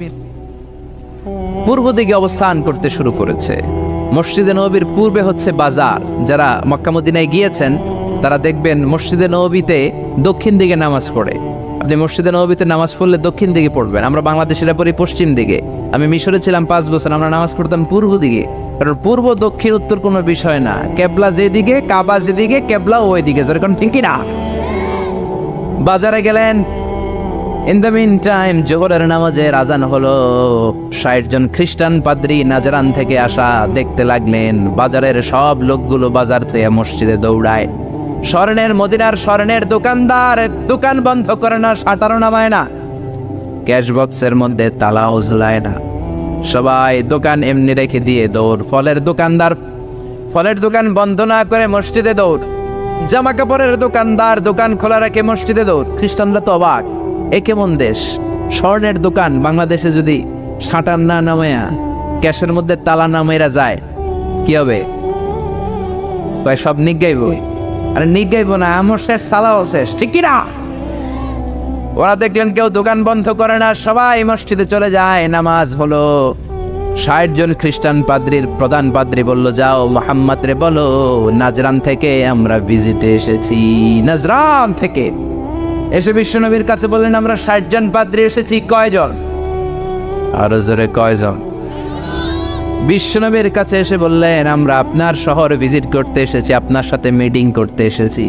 পূর্ব দিকে অবস্থান করতে শুরু করেছে। মসজিদে নববীর পূর্বে হচ্ছে বাজার। যারা মক্কা মদিনায় গিয়েছেন তারা দেখবেন মসজিদে নববীতে দক্ষিণ দিকে নামাজ পড়ে। আপনি মসজিদে নববীতে নামাজ পড়লে দক্ষিণ দিকে পড়বেন। আমরা বাংলাদেশিরা পড়ি পশ্চিম দিকে। আমি মিশরে ছিলাম 5 বছর, আমরা নামাজ পড়তাম পূর্ব দিকে। কারণ পূর্ব দক্ষিণ উত্তর কোনো বিষয় না, কেবলা যেদিকে, কাবা যেদিকে, কেবলা ওই দিকে। যেরকম ঠিক না? বাজারে গেলেন, ইন দ্য মিন টাইম জোহরের নামাজের আজান হলো। 60 জন খ্রিস্টান পাদ্রী নাজরান থেকে আসা দেখতে লাগলেন বাজারের সব লোকগুলো বাজার থেকে মসজিদে দৌড়ায়। স্বর্ণের মদিনার স্বর্ণের দোকানদার দোকান বন্ধ করে না, শাটারও নামায় না, ক্যাশ বক্সের মধ্যে তালাও ঝুলায় না, সবাই দোকান এমনি রেখে দিয়ে দৌড়। ফলের দোকানদার ফলের দোকান বন্ধ না করে মসজিদে দৌড়। জামা কাপড়ের দোকানদার দোকান খোলা রেখে মসজিদে দৌড়। খ্রিস্টানরা তো অবাক, এ কেমন দেশ? স্বর্ণের দোকান বাংলাদেশে যদি শাটার না নামায়া ক্যাশের মধ্যে তালা নামাইরা যায় কি হবে? সব নিগাইব। আরে নিগাইব না, আমার শেষ, সালাও শেষ, ঠিক কি না? ওরা দেখলেন কেউ দোকান বন্ধ করে না, সবাই মসজিদে চলে যায়। নামাজ হলো। 60 জন খ্রিস্টান পাদ্রীর প্রধান পাদ্রী বলল, যাও মুহাম্মদ রে বলো নাজরান থেকে আমরা ভিজিটে এসেছি। নাজরান থেকে এসে বিশ্বনবীর কাছে বললেন, আমরা 60 জন পাদ্রী এসেছি। কয়জন? আরো জোরে, কয়জন? বিশ্বনবীর কাছে এসে বললেন, আমরা আপনার শহর ভিজিট করতে এসেছি, আপনার সাথে মিটিং করতে এসেছি।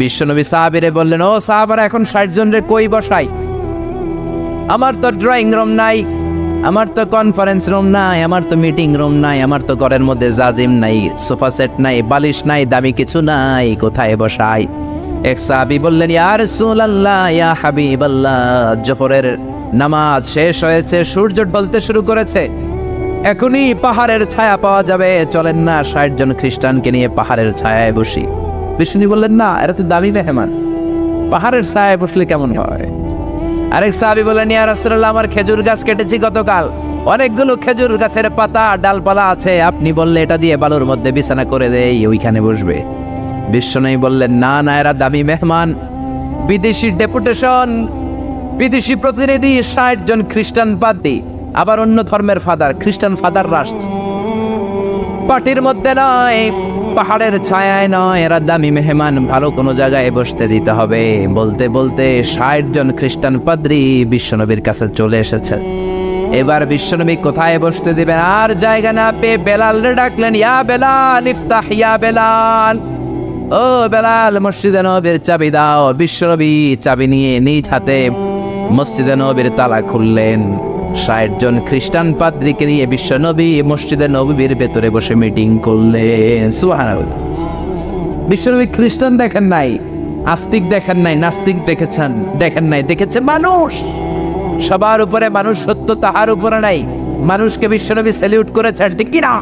বিশ্বনবী সাহাবীরে বললেন, ও সাহাবারা, এখন 60 জন রে কই বসাই? আমার তো ড্রয়িং রুম নাই, আমার তো কনফারেন্স রুম নাই, আমার তো মিটিং রুম নাই, আমার তো ঘরের মধ্যে জাজিম নাই, সোফা সেট নাই, বালিশ নাই, দামি কিছু নাই, কোথায় বসাই? এক সাহাবী বললেন, ইয়া রাসূলুল্লাহ, ইয়া হাবিবাল্লাহ, জোহরের নামাজ শেষ হয়েছে, সূর্য ঢলতে শুরু করেছে, এখনই পাহাড়ের ছায়া পাওয়া যাবে, চলেন না 60 জন খ্রিস্টানকে নিয়ে পাহাড়ের ছায়ায় বসি। বিষ্ণু বললেন, না, এরা তো দামি মেহমান, পাহাড়ের ছায়ায় বসলে কেমন হয়? আরেক সাহাবী বললেন, ইয়া রাসূলুল্লাহ, আমার খেজুর গাছ কেটেছি গতকাল, অনেকগুলো খেজুর গাছের পাতা ডালপালা আছে, আপনি বললে এটা দিয়ে বালুর মধ্যে বিছানা করে দেই, ওইখানে বসবে। বিশ্বনবী বললেন, না না, এরা দামি মেহমান, বিদেশি ডেপুটেশন, বিদেশি প্রতিনিধি, 60 জন খ্রিস্টান পাদ্রী, আবার অন্য ধর্মের ফাদার, খ্রিস্টান ফাদাররা আসছে। পার্টির মধ্যে নয়, পাহাড়ের ছায়ায় নয়, এরা দামি মেহমান, ভালো কোনো জায়গায় বসতে দিতে হবে। বলতে বলতে 60 জন খ্রিস্টান পাদ্রী বিশ্বনবীর কাছে চলে এসেছে। এবার বিশ্বনবী কোথায় বসতে দিবেন? আর জায়গা না পেয়ে বেলালরে ডাকলেন, ইয়া বেলাল, ইফতাহ ইয়া বেলাল, ও বেলাল, মসজিদে নববীর চাবি দাও। বিশ্বনবী চাবি নিয়ে নিজ হাতে মসজিদে নববীর তালা খুললেন। 60 জন খ্রিস্টান পাদ্রীকে নিয়ে বিশ্বনবী মসজিদে নববীর ভেতরে বসে মিটিং করলেন। সুবহানাল্লাহ। বিশ্বনবী খ্রিস্টান দেখেন নাই, আস্তিক দেখেন নাই, নাস্তিক দেখেন নাই, দেখেছে মানুষ। সবার উপরে মানুষ, সত্য তাহার উপরে নাই। মানুষকে বিশ্বনবী স্যালিউট করেছেন, ঠিক কি না?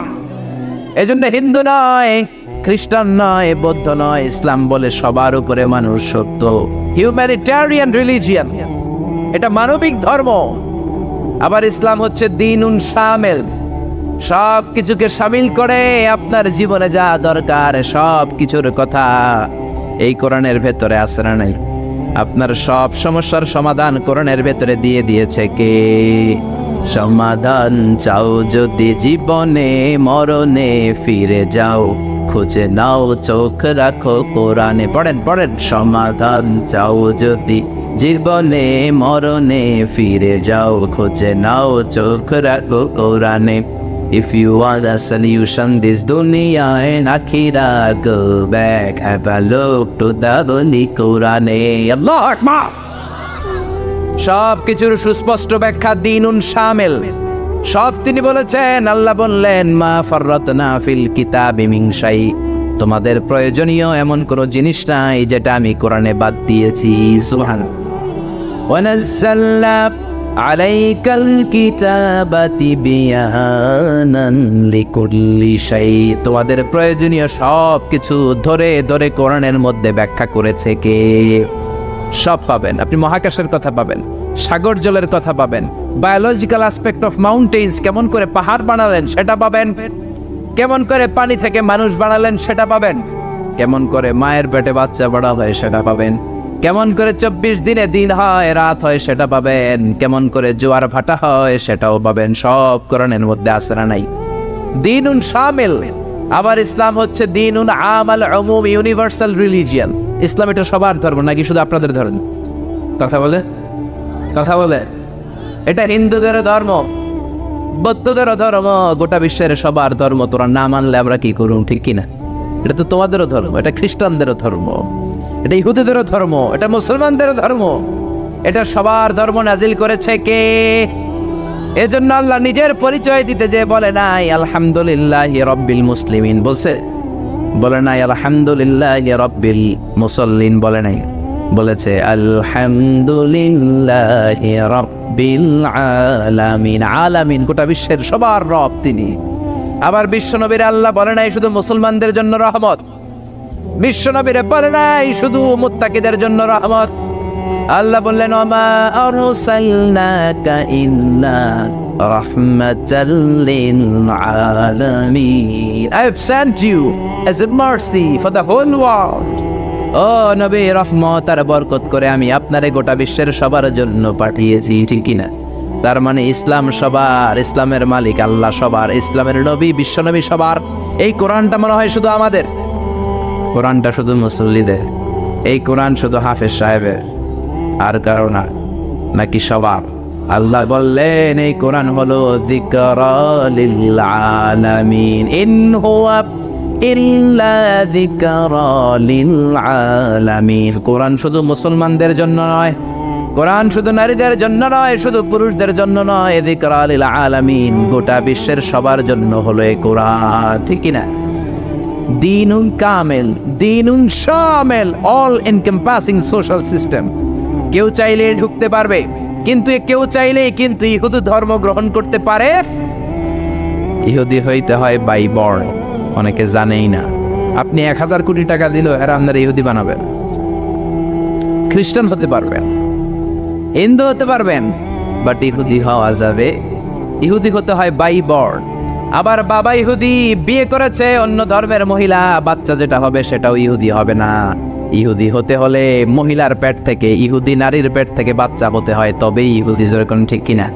এজন্য হিন্দু নয়, খ্রিস্টান নয়, বৌদ্ধ নয়, ইসলাম বলে সবার উপরে মানুষ সত্য। হিউম্যানিটেরিয়ান রিলিজিয়ান, এটা মানবিক ধর্ম। আবার ইসলাম হচ্ছে দ্বীনুন শামিল, সব কিছুকে শামিল করে। আপনার জীবনে যা দরকার সব কিছুর কথা এই কোরআনের ভেতরে আছে না নাই? আপনার সব সমস্যার সমাধান কোরআনের ভেতরে দিয়ে দিয়েছে কে? সমাধান চাও যদি জীবনে, মরণে ফিরে যাও, খুঁজে নাও, চোখ রাখো কোরআনে। পড়েন পড়েন, সমাধান চাও যদি জীবনে, মরণে ফিরে যাও, খুঁজে নাও, চোখ রাখো কোরআনে। If you want a solution this dunya and akhira, go back, have a look to the Holy Quran. Allah Akbar. সব কিছুর সুস্পষ্ট ব্যাখ্যা দ্বীনুন শামিল। সব তিনি বলেছেন। আল্লাহ বললেন মা ফাররাতনা ফিল কিতাবি মিন শাই, তোমাদের প্রয়োজনীয় এমন কোন জিনিস নাই যেটা আমি কোরআনে বাদ দিয়েছি। সুবহানাল্লাহ। ওয়া নাযালনা আলাইকাল কিতাবা তিবয়ানান লিকুল্লি শাই, তোমাদের প্রয়োজনীয় সব কিছু ধরে ধরে কোরআনের মধ্যে ব্যাখ্যা করেছে কে? সব পাবেন আপনি। মহাকাশের কথা পাবেন, সাগর জলের কথা পাবেন, বায়োলজিক্যাল অ্যাসপেক্ট অফ মাউন্টেন্স, কেমন করে পাহাড় বানালেন সেটা পাবেন, কেমন করে পানি থেকে মানুষ বানালেন সেটা পাবেন, কেমন করে মায়ের পেটে বাচ্চা বড় হয় সেটা পাবেন, কেমন করে 24 দিনে দিন হয় রাত হয় সেটা পাবেন, কেমন করে জোয়ার ভাটা হয় সেটাও পাবেন। সব কোরআনের মধ্যে আছে না নাই? দ্বীনুন শামিল। আবার ইসলাম হচ্ছে দ্বীনুন আমাল উমুম, ইউনিভার্সাল রিলিজিয়ন। ইসলাম এটা সবার ধর্ম নাকি শুধু আপনাদের ধর্ম? কথা বলে এটা হিন্দুদের ধর্ম, বৌদ্ধদের ধর্ম, গোটা বিশ্বের সবার ধর্ম। তোরা না মানলে আমরা কি করুম, ঠিক কিনা? এটা তো তোমাদেরও ধর্ম, এটা খ্রিস্টানদেরও ধর্ম, এটা ইহুদিদেরও ধর্ম, এটা মুসলমানদেরও ধর্ম, এটা সবার ধর্ম নাজিল করেছে কে? এজন্য আল্লাহ নিজের পরিচয় দিতে যে বলে নাই আলহামদুলিল্লাহি রাব্বিল মুসলিমিন, বলে নাই আলহামদুলিল্লাহি রাব্বিল মুসাল্লিন, বলে নাই, বলেছে আলহামদুলিল্লাহি রাব্বিল আলামিন। আলামিন গোটা বিশ্বের সবার রব তিনি। আবার বিশ্বনবীর আল্লাহ বলে নাই শুধু মুসলমানদের জন্য রহমত, বিশ্বনবীরে বলে নাই শুধু মুত্তাকিদের জন্য রহমত। আল্লাহ বললেন ওমা আরসালনাকা ইল্লা রাহমাতাল লিল আলামিন, I have sent you as a mercy for the whole world. ও নবী, রহমত আর বরকত করে আমি আপনারে গোটা বিশ্বের সবার জন্য পাঠিয়েছি, ঠিক কিনা? তার মানে ইসলাম সবার, ইসলামের মালিক আল্লাহ সবার, ইসলামের নবী বিশ্বনবী সবার। এই কোরআনটা মনে হয় শুধু আমাদের, কোরআনটা শুধু মুসল্লিদের, এই কোরআন শুধু হাফেজ সাহেবের, আর কারো না, নাকি সবার? আল্লাহ বললেন এই কোরআন হলো যিকরা লিল আলামিন, ইন হুয়া ইল্লা যিকরা লিল আলামিন। কোরআন শুধু মুসলমানদের জন্য নয়, কোরআন শুধু নারীদের জন্য নয়, শুধু পুরুষদের জন্য নয়, যিকরা লিল আলামিন, গোটা বিশ্বের সবার জন্য হলো এই কোরআন, ঠিক কিনা? দ্বীনুন কামিল, দ্বীনুন শামিল, অল এনকম্পাসিং সোশ্যাল সিস্টেম। কেউ চাইলে ঢুকতে পারবে, কিন্তু কেউ চাইলেই কিন্তু ইহুদি ধর্ম গ্রহণ করতে পারে। ইহুদি হইতে হয় বাই বর্ণ, অনেকে জানেই না। আপনি 1000 কোটি টাকা দিলেও এরা আপনারা ইহুদি বানাবেন। খ্রিস্টান হতে পারবেন, হিন্দু হতে পারবেন, বাট ইহুদি হওয়া যাবে, ইহুদি হতে হয় বাই বর্ণ। আবার বাবা ইহুদি, বিয়ে করেছে অন্য ধর্মের মহিলা, বাচ্চা যেটা হবে সেটাও ইহুদি হবে না। ইহুদি হতে হলে মহিলার পেট থেকে, ইহুদি নারীর পেট থেকে বাচ্চা হতে হয়, তবেই ইহুদি। জোরে কোন ঠিক কিনা?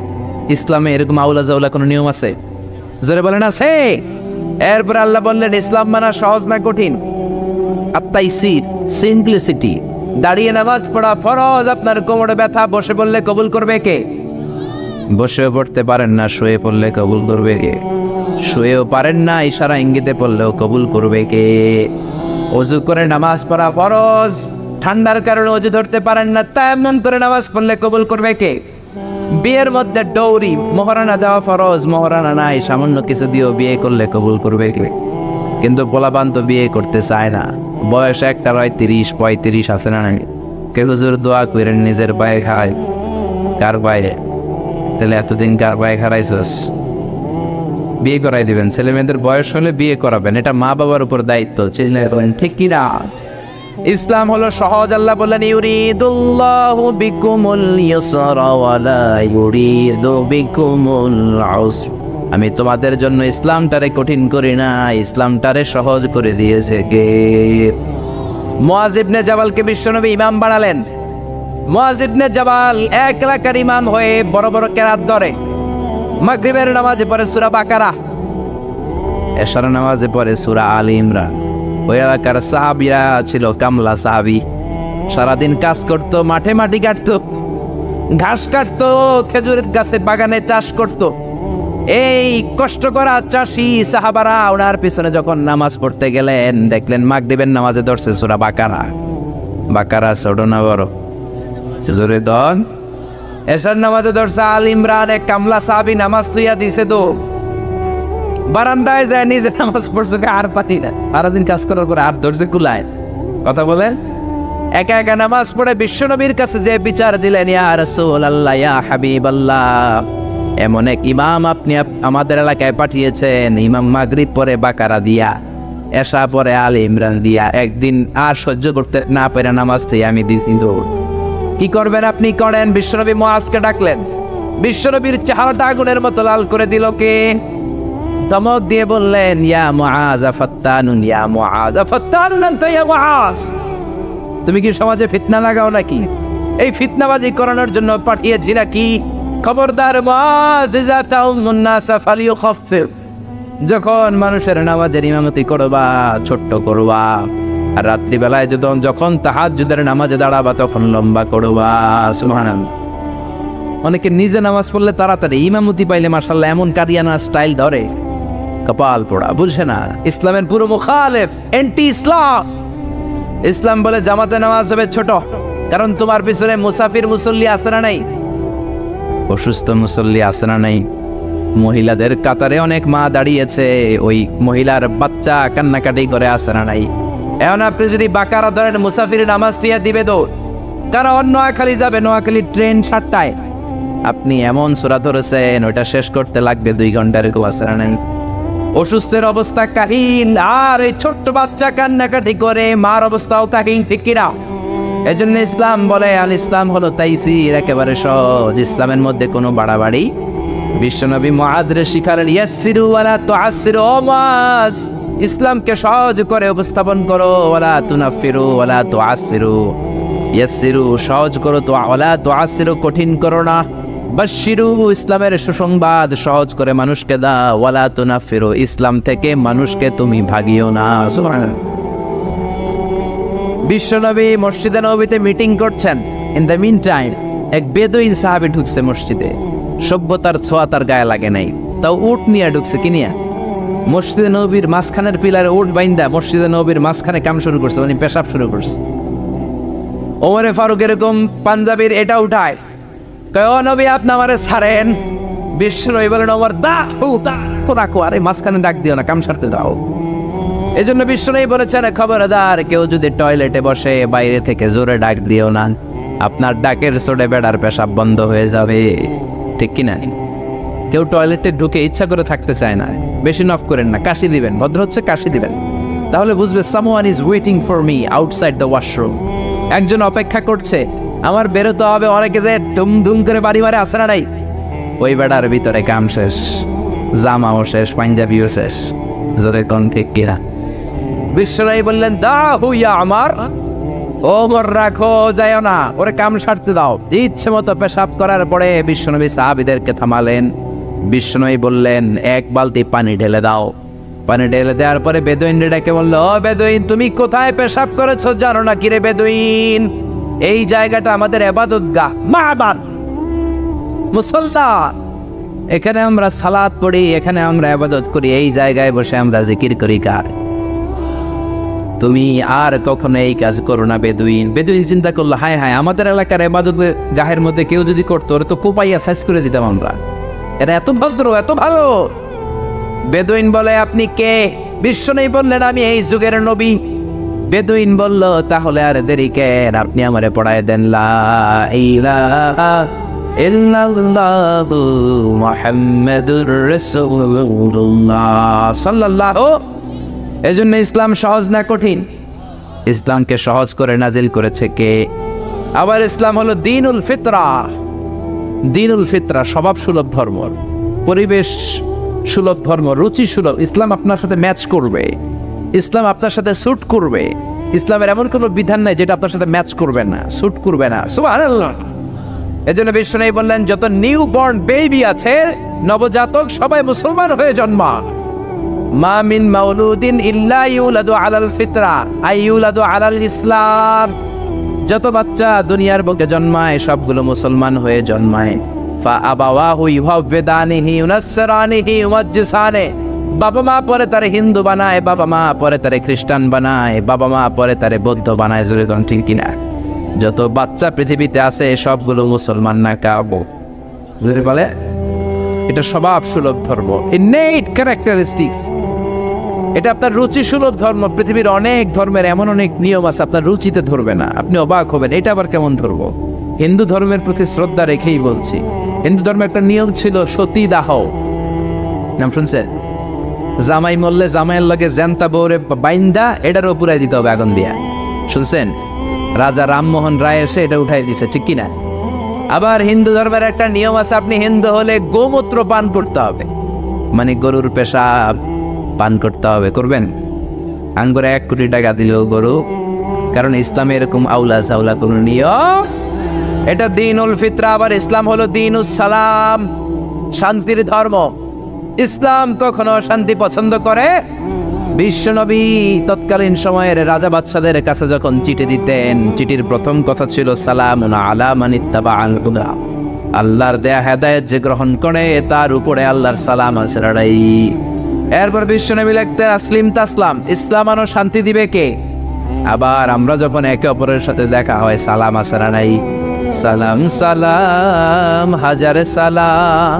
ইসলামে এরকম আউলা জাউলা কোনো নিয়ম আছে? জোরে বলেন আছে? এরপর আল্লাহ বললেন ইসলাম মানা সহজ না কঠিন? আত-তাইসির, সিম্পলিসিটি। দাঁড়িয়ে নামাজ পড়া ফরজ, আপনার কোমরে ব্যথা, বসে পড়লে কবুল করবে কে? বসেও পড়তে পারেন না, শুয়ে পড়লে কবুল করবে কে? শুয়েও পারেন না, ইশারা ইঙ্গিতে পড়লেও কবুল করবে কে? ওযু করে নামাজ পড়া ফরজ, ঠান্ডার কারণে ওযু ধরতে পারেন না, তায়াম্মুম করে নামাজ পড়লে কবুল করবে কে? বিয়ের মধ্যে ডৌরি, মোহরানা দেওয়া ফরজ, মোহরানা নাই, সামান্য কিছু দিয়েও বিয়ে করলে কবুল করবে কে? কিন্তু পোলাপান তো বিয়ে করতে চায় না, বয়স একটা হয় 30-35 আছে না নাই? কে হুজুর দোয়া করেন নিজের পায়ে খায়, কার পায়ে? তাহলে এতদিন কার পায়ে খারাইছস? বিয়ে করাই দিবেন, ছেলে মেয়েদের বয়স হলে বিয়ে করাবেন, এটা মা বাবার উপর দায়িত্ব, ঠিক কিনা? ইসলাম হলো সহজ। আল্লাহ বললেন ইউরিদুল্লাহু বিকুমুল ইউসরা ওয়া লা ইউরিদু বিকুমুল উসর, আমি তোমাদের জন্য ইসলামটারে কঠিন করি না, ইসলামটারে সহজ করে দিয়েছে কে? মুআয ইবনে জাবালকে বিশ্বনবী ইমাম বানালেন। মুআয ইবনে জাবাল এক এলাকার ইমাম হয়ে বড় বড় কেরাত ধরে। মাগরিবের নামাজে পড়ে সূরা বাকারা, এশার নামাজে পড়ে সূরা আলী ইমরান। ওই এলাকার সাহাবীরা ছিল কামলা সাহাবী, সারাদিন কাজ করতো, মাঠে মাটি কাটতো, ঘাস কাটতো, খেজুরের গাছে বাগানে চাষ করতো। এই কষ্ট করা চাষি সাহাবারা ওনার পিছনে যখন নামাজ পড়তে গেলেন, দেখলেন মাগরিবের নামাজে ধরছে সূরা বাকারা। বাকারা ছোট না বড়? জোরে দন। এশার নামাজে ধরছে আল ইমরান। এক কামলা সাহাবী নামাজ তুইয়া দিছে তো বারান্দায় যায় নিজে নামাজ পড়ছে, আর পারি না, সারাদিন কাজ করার পরে আর ধরছে কুলায়। কথা বলেন। একা একা নামাজ পড়ে বিশ্বনবীর কাছে যে বিচার দিলেন, ইয়া রাসূলুল্লাহ, ইয়া হাবিবাল্লাহ, এমন এক ইমাম আপনি আমাদের এলাকায় পাঠিয়েছেন, ইমাম মাগরিব পরে বাকারা দিয়া, এশা পরে আল ইমরান দিয়া, একদিন আর সহ্য করতে না পেরে নামাজ থেকে আমি দিছি দৌড়। কি করবেন আপনি করেন। বিশ্বনবী মুআজকে ডাকলেন। বিশ্বনবীর চেহারাটা আগুনের মতো লাল করে দিল কে? ধমক দিয়ে বললেন, ইয়া মুআজ ফাত্তানুন, ইয়া মুআজ ফাত্তানুন আনতা ইয়া মুআজ। তুমি কি সমাজে ফিতনা লাগাও নাকি? এই ফিতনাবাজি করানোর জন্য পাঠিয়েছি নাকি? খবরদার মুআজ, ইযা তাউমুন নাস ফালিয়ুখাফফির। যখন মানুষের নামাজের ইমামতি করবা, ছোট্ট করবা, আর রাত্রিবেলায় যখন তাহাজ্জুদের নামাজে দাঁড়াবা তখন লম্বা করবা। সুবহানাল্লাহ। অনেকে নিজে নামাজ পড়লে তাড়াতাড়ি, ইমামতি পাইলে মাশাআল্লাহ এমন কারিয়ানা স্টাইল ধরে, কপাল পোড়া, বুঝে না ইসলামের পুরো মুখালেফ, এন্টি ইসলাম। ইসলাম বলে জামাতে নামাজ হবে ছোট, কারণ তোমার পিছনে মুসাফির মুসল্লি আছে না নাই? অসুস্থ মুসল্লি আছে না নাই? মহিলাদের কাতারে অনেক মা দাঁড়িয়েছে, ওই মহিলার বাচ্চা কান্নাকাটি করে আছে না নাই? এখন আপনি যদি বাকারা ধরেন, মুসাফির নামাজ দিয়া দিবে দৌড়, কারণ নোয়াখালী যাবে, নোয়াখালী ট্রেন 7টায়, আপনি এমন সূরা ধরেছেন ওইটা শেষ করতে লাগবে 2 ঘন্টার, কেউ আছে না নাই? অসুস্থের অবস্থা কাহিল, আর এই ছোট্ট বাচ্চা কান্নাকাটি করে, মার অবস্থাও কাহিল, ঠিক কিনা? এজন্য ইসলাম বলে, আল ইসলাম হলো তাইসির, একেবারে সহজ, ইসলামের মধ্যে কোনো বাড়াবাড়ি। বিশ্বনবী মুআযরে শিখালেন, ইয়াসসিরু ওয়ালা তুআসসিরু, ও মুআয, ইসলামকে সহজ করে উপস্থাপন করো, ওয়ালা তুনাফিরু ওয়ালা তুআসসিরু, ইয়াসসিরু সহজ করো, তো ওয়ালা তুআসসিরু কঠিন করো না। বাশশিরু ইসলামের সুসংবাদ সহজ করে মানুষকে দাও, ওয়ালা তুনাফিরু ইসলাম থেকে মানুষকে তুমি ভাগিও না। সুবহানাল্লাহ। বিশ্বনবী মসজিদে নববীতে মিটিং করছেন, ইন দ্য মিন টাইম এক বেদুইন সাহাবী ঢুকছে মসজিদে। সভ্যতার ছোঁয়া তার গায়ে লাগে নাই, তাও উট নিয়ে ঢুকছে। কি নিয়ে? মসজিদে নবীর মাঝখানের পিলারে উট বাইন্দা মসজিদে নবীর মাঝখানে কাম শুরু করছে, মানে পেশাব শুরু করছে। ওমরে ফারুক এরকম পাঞ্জাবির এটা উঠায়, কয় ও নবী আপনি আমারে ছাড়েন। বিশ্বনবী বলেন, ওমর রাখো, আরে মাঝখানে ডাক দিও না, কাম সারতে দাও। এই জন্য বিশ্বনবী বলেছেন, খবরদার কেউ যদি টয়লেটে বসে বাইরে থেকে জোরে ডাক দিও না, আপনার ডাকের চোটে বেড়ার পেশাব বন্ধ হয়ে যাবে, ঠিক কিনা? কেউ টয়লেটে ঢুকে ইচ্ছা করে থাকতে চায় না, বেশি নফ করেন না, কাশি দিবেন, ভদ্র হচ্ছে কাশি দিবেন, তাহলে বুঝবে someone is waiting for me outside the washroom. একজন অপেক্ষা করছে, আমার বেরোতে হবে। অনেকে যে ধুম ধুম করে বাড়ি মারে, আসে না নাই? ওই বেড়ার ভিতরে কাম শেষ, জামাও শেষ, পাঞ্জাবিও শেষ, জোরে কোন ঠিক কিনা? বিশ্বনবী বললেন, দাহু ইয়া আমার, ওমর রাখো, যায় না, ওরে কাম সারতে দাও। ইচ্ছে মতো পেশাব করার পরে বিশ্বনবী সাহাবীদেরকে থামালেন। বিশ্বনবী বললেন, 1 বালতি পানি ঢেলে দাও। পানি ঢেলে দেওয়ার পরে বেদুইন ডেকে বলল, ও বেদুইন, তুমি কোথায় পেশাব করেছো জানো না? কিরে বেদুইন, এই জায়গাটা আমাদের ইবাদতগাহ, মা'বাদ, মুসাল্লা, এখানে আমরা সালাত পড়ি, এখানে আমরা ইবাদত করি, এই জায়গায় বসে আমরা জিকির করি কার? তুমি আর কখনো এই কাজ করো না বেদুইন। বেদুইন চিন্তা করলো, হায় হায়, আমাদের এলাকার ইবাদত গাহের মধ্যে কেউ যদি করতো, ওরা তো কোপাইয়া সাইজ করে দিতাম আমরা, এরা এত ভদ্র, এত ভালো। বেদুইন বলে, আপনি কে? বিশ্বনবী বললেন, আমি এই যুগের নবী। বেদুইন বলল, তাহলে আর দেরি কেন, আপনি আমারে পড়ায় দেন লা ইলাহা ইল্লাল্লাহু মুহাম্মাদুর রাসূলুল্লাহ সাল্লাল্লাহু। এজন্য ইসলাম সহজ না কঠিন? ইসলামকে সহজ করে নাজিল করেছে কে? আবার ইসলাম হলো দ্বীনুল ফিতরা। দ্বীনুল ফিতরা স্বভাব সুলভ ধর্ম, পরিবেশ সুলভ ধর্ম, রুচি সুলভ। ইসলাম আপনার সাথে ম্যাচ করবে, ইসলাম আপনার সাথে স্যুট করবে। ইসলামের এমন কোনো বিধান নাই যেটা আপনার সাথে ম্যাচ করবে না, স্যুট করবে না। সুবহানাল্লাহ। এজন্য বিশ্বনবী বললেন, যত নিউ বর্ন বেবি আছে, নবজাতক, সবাই মুসলমান হয়ে জন্মায়। মা মিন মাউলুদিন ইল্লা ইউলাদু আলাল ফিতরা আই ইউলাদু আলাল ইসলাম। যত বাচ্চা দুনিয়ার বুকে জন্মায় সবগুলো মুসলমান হয়ে জন্মায়। ফাআবাওয়াহু ইউহাওয়িদানিহি ইউনাসসিরানিহি ইউমাজ্জিসানি, বাবা মা পরে তারে হিন্দু বানায়, বাবা মা পরে তারে খ্রিস্টান বানায়, বাবা মা পরে তারে বৌদ্ধ বানায়। জোরে কোন ঠিক কিনা? যত বাচ্চা পৃথিবীতে আছে সবগুলো মুসলমান না কাবো। জোরে বলে, এটা স্বভাব সুলভ ধর্ম, ইননেট ক্যারেক্টারিস্টিক্স। এটা আপনার রুচি সুলভ ধর্ম। পৃথিবীর অনেক ধর্মের এমন অনেক নিয়ম আছে আপনার রুচিতে ধরবে না, আপনি অবাক হবেন এটা আবার কেমন ধর্ম। হিন্দু ধর্মের প্রতি শ্রদ্ধা রেখেই বলছি, হিন্দু ধর্মের একটা নিয়ম ছিল সতী দাহ, নাম শুনছেন? জামাই মরলে জামাইয়ের লগে জ্যান্তা বউরে বাইন্দা এটার উপরে দিতে হবে আগুন দিয়া, শুনছেন? রাজা রামমোহন রায় এসে এটা উঠাই দিছে, ঠিক কিনা? আবার হিন্দু ধর্মের একটা নিয়ম আছে, আপনি হিন্দু হলে গোমূত্র পান করতে হবে, মানে গরুর পেশাব পান করতে হবে। করবেন? আঙ্গুরে 1 কোটি টাকা দিল গরু, কারণ ইসলামে এরকম আউলা সাউলা কোন নিয়ম। এটা দ্বীনুল ফিতরা। আবার ইসলাম হলো দ্বীনুস সালাম, শান্তির ধর্ম। ইসলাম কখনো শান্তি পছন্দ করে? বিশ্বনবী তৎকালীন সময়ের রাজা বাদশাদের কাছে যখন চিঠি দিতেন, চিঠির প্রথম কথা ছিল সালামুন আলা মান ইত্তাবাআল হুদা, আল্লাহর দেয়া হেদায়েত যে গ্রহণ করে তার উপরে আল্লাহর সালাম আছে রাই। এরপর বিশ্বনবী লিখতেন আসলিম তাসলাম, ইসলাম আনো শান্তি দিবে কে? আবার আমরা যখন একে অপরের সাথে দেখা হয় সালাম আছে নাই? সালাম সালাম হাজারে সালাম,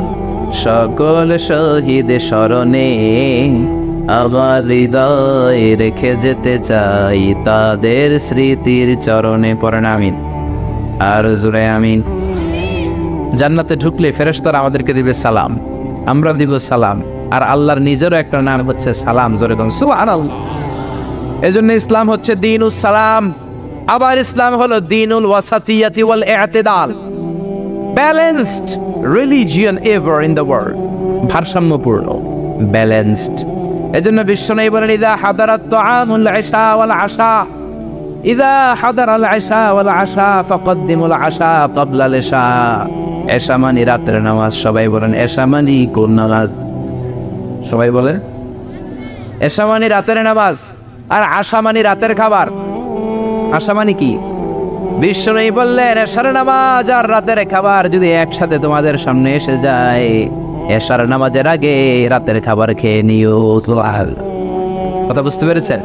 সকল শহীদ স্মরণে আমার হৃদয় রেখে যেতে চাই তাদের স্মৃতির চরণে। পড়েন আমিন, আর জোরে আমিন। জান্নাতে ঢুকলে ফেরেশতারা আমাদেরকে দিবে সালাম, আমরা দিব সালাম, আর আল্লাহর নিজেরও একটা নাম হচ্ছে সালাম। জোরে কোন সুবহানাল্লাহ। এজন্য ইসলাম হচ্ছে দ্বীনুস সালাম। আবার ইসলাম হলো দ্বীনুল ওয়াসাতিয়াতি ওয়াল ই'তিদাল, balanced religion ever in the world, ভারসাম্যপূর্ণ, ব্যালেন্সড। এজন্য বিশ্বনবী বলেন ইযা হাদারাত তুআমুল ইশা ওয়াল আশা, ইযা হাদারাল ইশা ওয়াল আশা ফাকদ্দিমুল আশা ক্বাবলাল ইশা। ইশা মানে রাতের নামাজ। সবাই বলেন ইশা মানে কোন নামাজ? সবাই বলেন ইশা মানে রাতের নামাজ, আর আশা মানে রাতের খাবার। আশা মানে কি? বিশ্বনবী বললেন এশার নামাজ আর রাতের খাবার যদি একসাথে তোমাদের সামনে এসে যায়, এশার নামাজের আগে রাতের খাবার খেয়ে নিও। কথা বুঝতে পেরেছেন?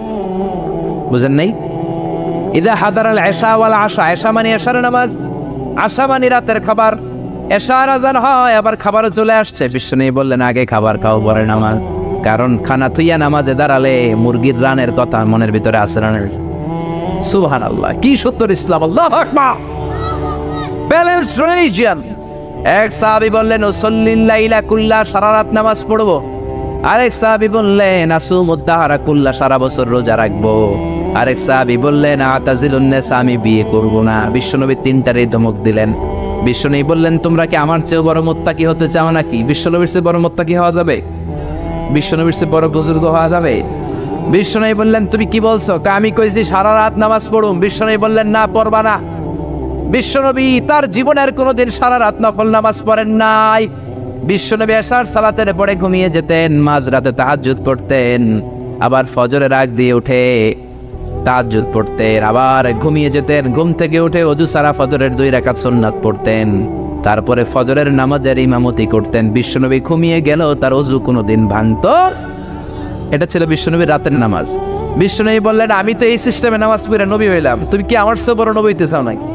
বুঝেন নাই? ইদা হাদারাল ইশা ওয়াল আশা, ইশা মানে এশার নামাজ, আশা মানে রাতের খাবার। এশার আজান হয় আবার খাবারও চলে আসছে, বিশ্বনবী বললেন আগে খাবার খাও পরে নামাজ, কারণ খানা থুইয়া নামাজে দাঁড়ালে মুরগির রানের কথা মনের ভিতরে আসে না। সুবহানাল্লাহ, কি সুন্দর ইসলাম! আল্লাহু আকবার। Balanced religion. এক সাহাবী বললেন উসাল্লিল লাইলা কুল্লা, সারা রাত নামাজ পড়বো। আরেক সাহাবী বললেন আসুমুদ দাহরা কুল্লা, সারা বছর রোজা রাখবো। আরেক সাহাবী বললেন আতাজিলুন নিসা, আমি বিয়ে করব না। বিশ্বনবী তিনটারই ধমক দিলেন। বিশ্বনবী বললেন তোমরা কি আমার চেয়ে বড় মুত্তাকি হতে চাও নাকি? বিশ্বনবীর চেয়ে বড় মুত্তাকি হওয়া যাবে? বিশ্বনবীর চেয়ে বড় বুজুর্গ হওয়া যাবে? বিশ্বনবী বললেন তুমি কি বলছো? আমি কইছি সারা রাত নামাজ পড়ুম। বিশ্বনবী বললেন না, পড়বা না। বিশ্বনবী তার জীবনের কোনোদিন সারা রাত নফল নামাজ পড়েন নাই। বিশ্বনবী এশার সালাতের পরে ঘুমিয়ে যেতেন, মাঝরাতে তাহাজ্জুদ পড়তেন, আবার ফজরের আগ দিয়ে উঠে তাহাজ্জুদ পড়তেন, আবার ঘুমিয়ে যেতেন, ঘুম থেকে উঠে ওযু সারা ফজরের 2 রাকাত সুন্নাত পড়তেন, তারপরে ফজরের নামাজের ইমামতি করতেন। বিশ্বনবী ঘুমিয়ে গেল তার ওযু কোনোদিন ভাঙতো। এটা ছিল বিশ্বনবীর রাতের নামাজ। বিশ্বনবী বললেন আমি তো এই সিস্টেমে নামাজ পড়ে নবী হইলাম, তুমি কি আমার চেয়ে বড় নবী হইতে চাও নাকি?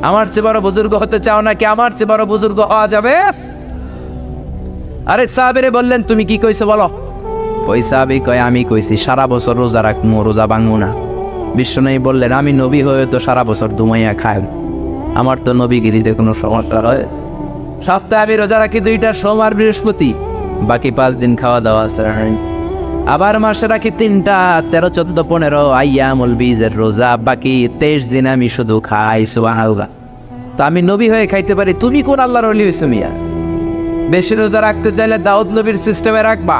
আমার চেয়ে বড় বুজুর্গ হতে চাও নাকি? আমার চেয়ে বড় বুজুর্গ হওয়া যাবে? আরেক সাহাবীরে বললেন তুমি কি কইছো বলো। ওই সাহাবী কয় আমি কইছি সারা বছর রোজা রাখবো, রোজা ভাঙবো না। বিশ্বনবী বললেন আমি নবী হয়ে তো সারা বছর দুমাইয়া খাই, আমার তো নবীগিরিতে কোনো সমস্যা হয়। সপ্তাহে আমি রোজা রাখি 2টা, সোমবার বৃহস্পতি, বাকি 5 দিন খাওয়া দাওয়া আছে। আবার মাসে রাখি 3টা, 13, 14, 15 আইয়ামুল বীজের রোজা, বাকি 23 দিন আমি শুধু খাই। সুবহানাল্লাহ। তা আমি নবী হয়ে খাইতে পারি, তুমি কোন আল্লাহর ওলি হইছো মিয়া? বেশি রোজা রাখতে চাইলে দাউদ নবীর সিস্টেমে রাখবা।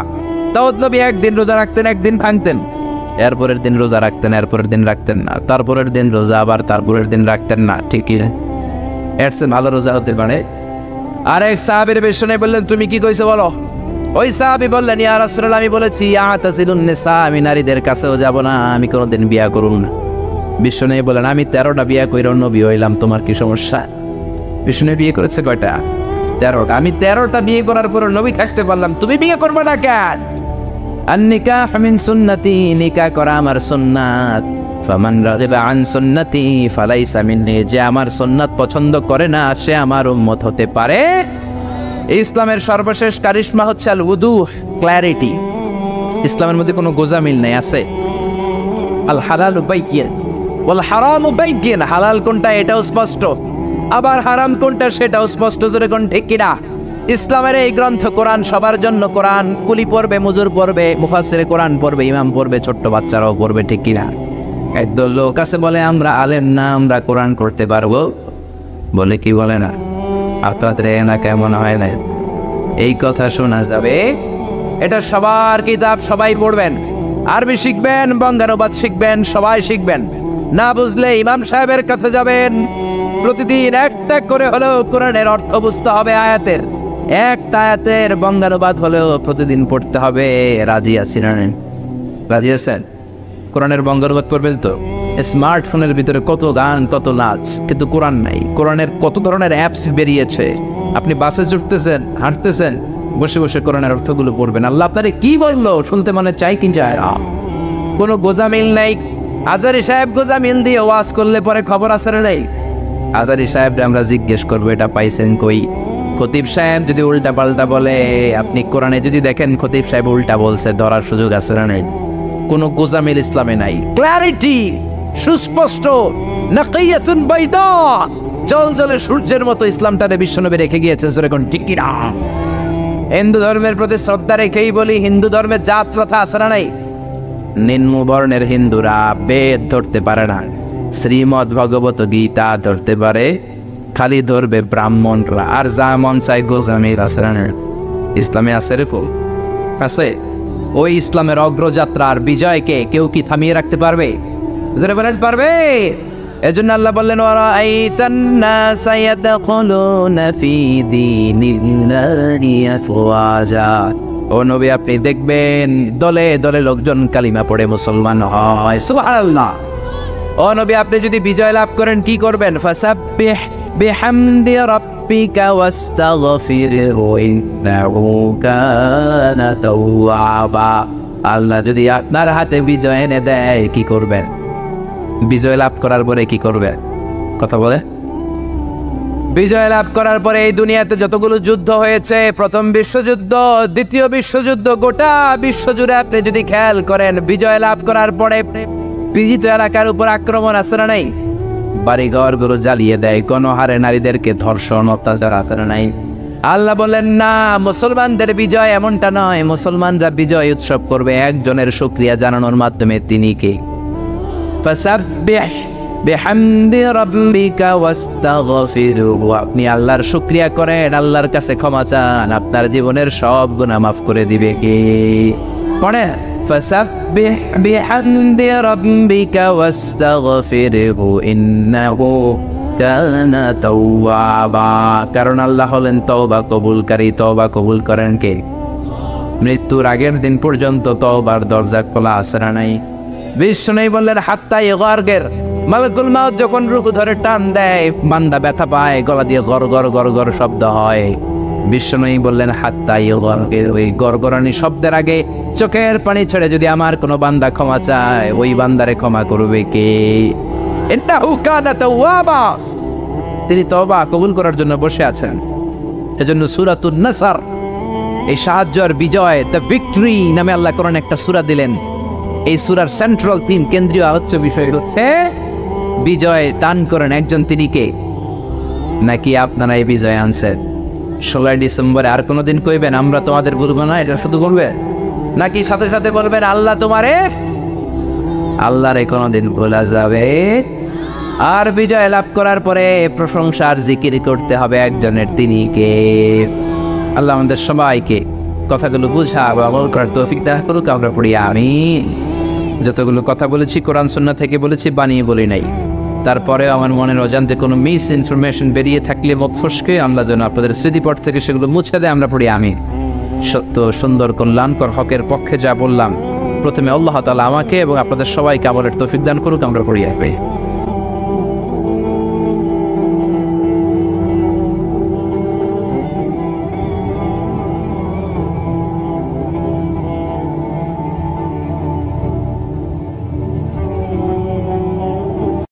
দাউদ নবী একদিন রোজা রাখতেন, একদিন ভাঙতেন, এরপরের দিন রোজা রাখতেন, এরপরের দিন রাখতেন না, তারপরের দিন রোজা, আবার তারপরের দিন রাখতেন না। ঠিকই, এর চেয়ে ভালো রোজা হতে পারে? আরেক সাহাবীর বিশ্বনবী বললেন তুমি কি কইছো বলো। ওই সাহাবী বললেন ইয়া রাসূলুল্লাহ আমি বলেছি আতাজিলুন নিসা, আমি নারীদের কাছেও যাব না, আমি কোনোদিন বিয়া করুম না। বিশ্বনবী বলেন আমি 13টা বিয়া কইরা নবী হইলাম, তোমার কি সমস্যা? বিশ্বনবী বিয়ে করেছে কয়টা? 13টা। আমি 13টা বিয়ে করার পর নবী থাকতে পারলাম, তুমি বিয়ে করবে না কেন? আন-নিকাহ মিন সুন্নতি, নিকাহ করা আমার সুন্নাত। ফামান রাগিবা আন সুন্নতি ফালাইসা মিন্নি, যে আমার সুন্নাত পছন্দ করে না সে আমার উম্মত হতে পারে। ইসলামের সর্বশেষ কারিশমা হচ্ছে আল উদুহ, ক্ল্যারিটি। ইসলামের মধ্যে কোনো গোজামিল নাই, আছে আল হালালু বাইয়িন ওয়াল হারামু বাইয়িন। হালাল কোনটা এটাও স্পষ্ট, আবার হারাম কোনটা সেটাও স্পষ্ট। জোরে কোন ঠিক কিনা? ইসলামের এই গ্রন্থ কোরআন সবার জন্য। কোরআন কুলি পড়বে, মজুর পড়বে, মুফাসসিরে কোরআন পড়বে, ইমাম পড়বে, ছোট্ট বাচ্চারাও পড়বে, ঠিক কিনা? একদল লোক আছে বলে আমরা আলেম না, আমরা কোরআন করতে পারবো, বলে কি বলে না? আপনাদের না কেমন হয় না? এই কথা শোনা যাবে। এটা সবার কিতাব, সবাই পড়বেন, আরবি শিখবেন, বঙ্গানুবাদ শিখবেন, সবাই শিখবেন। না বুঝলে ইমাম সাহেবের কাছে যাবেন, প্রতিদিন একটা করে হলেও কোরআনের অর্থ বুঝতে হবে। আয়াতের একটা আয়াতের বঙ্গানুবাদ হলেও প্রতিদিন পড়তে হবে। রাজি আছেন? রাজি আছেন? কোরআনের বঙ্গানুবাদ পড়বেন তো? স্মার্টফোনের ভিতরে কত গান, কত নাচ, কিন্তু কোরআন নাই। কোরআনের কত ধরনের অ্যাপস বেরিয়েছে। আপনি বাসে চড়তেছেন, হাঁটতেছেন, বসে বসে কোরআনের অর্থগুলো পড়বেন। আল্লাহ আপনারে কি বললো শুনতে মনে চাই কি যায় না। কোনো গোজামিল নাই। আজারি সাহেব গোজামিল দিয়ে ওয়াজ করলে পরে খবর আছে না নাই? আজারি সাহেবরা আমরা জিজ্ঞেস করবো এটা পাইছেন কই? খতিব সাহেব যদি উল্টা পাল্টা বলে, আপনি কোরআনে যদি দেখেন খতিব সাহেব উল্টা বলছে, ধরার সুযোগ আছে না নাই? কোনো গোজামিল ইসলামে নাই। ক্ল্যারিটি, সুস্পষ্ট, নাকিয়াতুন বাইদা, জলজলে সূর্যের মতো ইসলামটারে বিশ্বনবী রেখে গিয়েছেন। জোরে কোন ঠিক কিনা? হিন্দু ধর্মের প্রতি শ্রদ্ধা রেখেই বলি, হিন্দু ধর্মের জাত প্রথা আছে না নাই? নিম্ন বর্ণের হিন্দুরা বেদ ধরতে পারে না, শ্রীমদ ভগবত গীতা ধরতে পারে, খালি ধরবে ব্রাহ্মণরা। আর যা মন চাই গোজামিল আছে না? ইসলামে আছে রে ফুল, আছে। ওই ইসলামের অগ্রযাত্রার বিজয়কে কেউ কি থামিয়ে রাখতে পারবে? যারা বলেন পারবে। এজন্য আল্লাহ বললেন ওয়ারাআইতান নাসা ইয়াদখুলুনা ফি দীনিল্লাহি আফওয়াজা। ও নবী, আপনি দেখবেন দলে দলে লোকজন কালিমা পড়ে মুসলমান হয়। সুবহানাল্লাহ। ও নবী, আপনি যদি বিজয় লাভ করেন কি করবেন? ফাসাব্বিহ বিহামদি রাব্বিকা ওয়াস্তাগফিরহু ইন্নাহু কানা তাওয়াবা। আল্লাহ যদি আপনার হাতে বিজয় এনে দেয় কি করবেন? বিজয় লাভ করার পরে কি করবেন? কথা বলে। বিজয় লাভ করার পরে এই দুনিয়াতে যতগুলো যুদ্ধ হয়েছে, প্রথম বিশ্বযুদ্ধ, দ্বিতীয় বিশ্বযুদ্ধ, গোটা বিশ্বজুড়ে আপনি যদি খেয়াল করেন, বিজয় লাভ করার পরে বিজিত এলাকার উপর আক্রমণ আছে না নাই? বাড়িঘর গুলো জ্বালিয়ে দেয়, গণহারে নারীদেরকে ধর্ষণ, অত্যাচার আছে না নাই? আল্লাহ বলেন না, মুসলমানদের বিজয় এমনটা নয়। মুসলমানরা বিজয় উৎসব করবে একজনের শুকরিয়া জানানোর মাধ্যমে। তিনি কে? ফাসাব্বিহ বিহামদি রাব্বিকা ওয়াস্তাগফিরহু। আপনি আল্লাহর শুকরিয়া করেন, আল্লাহর কাছে ক্ষমা চান, আপনার জীবনের সব গুনাহ মাফ করে দিবে কে? পড়ে ফাসাব্বিহ বিহামদি রাব্বিকা ওয়াস্তাগফিরহু ইন্নাহু কানা তাওয়াবা। কারণ আল্লাহ হলেন তওবা কবুলকারী। তওবা কবুল করেন কে? মৃত্যুর আগের দিন পর্যন্ত তওবার দরজা খোলা আছে না নাই? বিষ্ণু বললেন হাত্তা ইগারগের, মালাকুল মাউত যখন রূহ ধরে টান দেয়, বান্দা ব্যথা পায়, গলা দিয়ে গর গর গর গর শব্দ হয়। বিষ্ণু বললেন হাত্তা ইগারগের, ওই গরগরানি শব্দের আগে চোখের পানি ছেড়ে যদি আমার কোনো বান্দা ক্ষমা চায়, ওই বান্দারে ক্ষমা করবে কে? ইন্নাহু কানা তাওয়াবা। তিনি তওবা কবুল করার জন্য বসে আছেন। এজন্য সূরাতুন নাসর, এই সাহায্যের বিজয়, দ্য ভিক্টরি নামে আল্লাহ কোরআনে একটা সূরা দিলেন। এই সূরার সেন্ট্রাল থিম, কেন্দ্রীয় আলোচ্য বিষয় হচ্ছে বিজয় দান করেন একজন, তিনি কে? নাকি আপনারা এই বিজয় আনছেন? 16 ডিসেম্বরে আর কোনোদিন কইবেন আমরা তোমাদের বলবো না, এটা শুধু বলবেন? নাকি সাথে সাথে বলবেন আল্লাহ তোমারে? আল্লাহরে কোনোদিন ভোলা যাবে? আর বিজয় লাভ করার পরে প্রশংসার জিকির করতে হবে একজনের, তিনি কে? আল্লাহ আমাদের সবাইকে কথাগুলো বুঝা আমল করার তৌফিক দান করুক। আমরা পড়ি আমিন। যতগুলো কথা বলেছি কোরআন সুন্নাহ থেকে বলেছি, বানিয়ে বলি নাই। তারপরে আমার মনের অজান্তে কোনো মিস ইনফরমেশন বেরিয়ে থাকলে মুখ ফসকে আল্লাহ যেন আপনাদের স্মৃতিপট থেকে সেগুলো মুছে দেয়। আমরা পড়ি আমিন। সত্য, সুন্দর, কল্যাণকর, হকের পক্ষে যা বললাম, প্রথমে আল্লাহ তাআলা আমাকে এবং আপনাদের সবাইকে আমলের তৌফিক দান করুক। আমরা পড়ি আমিন।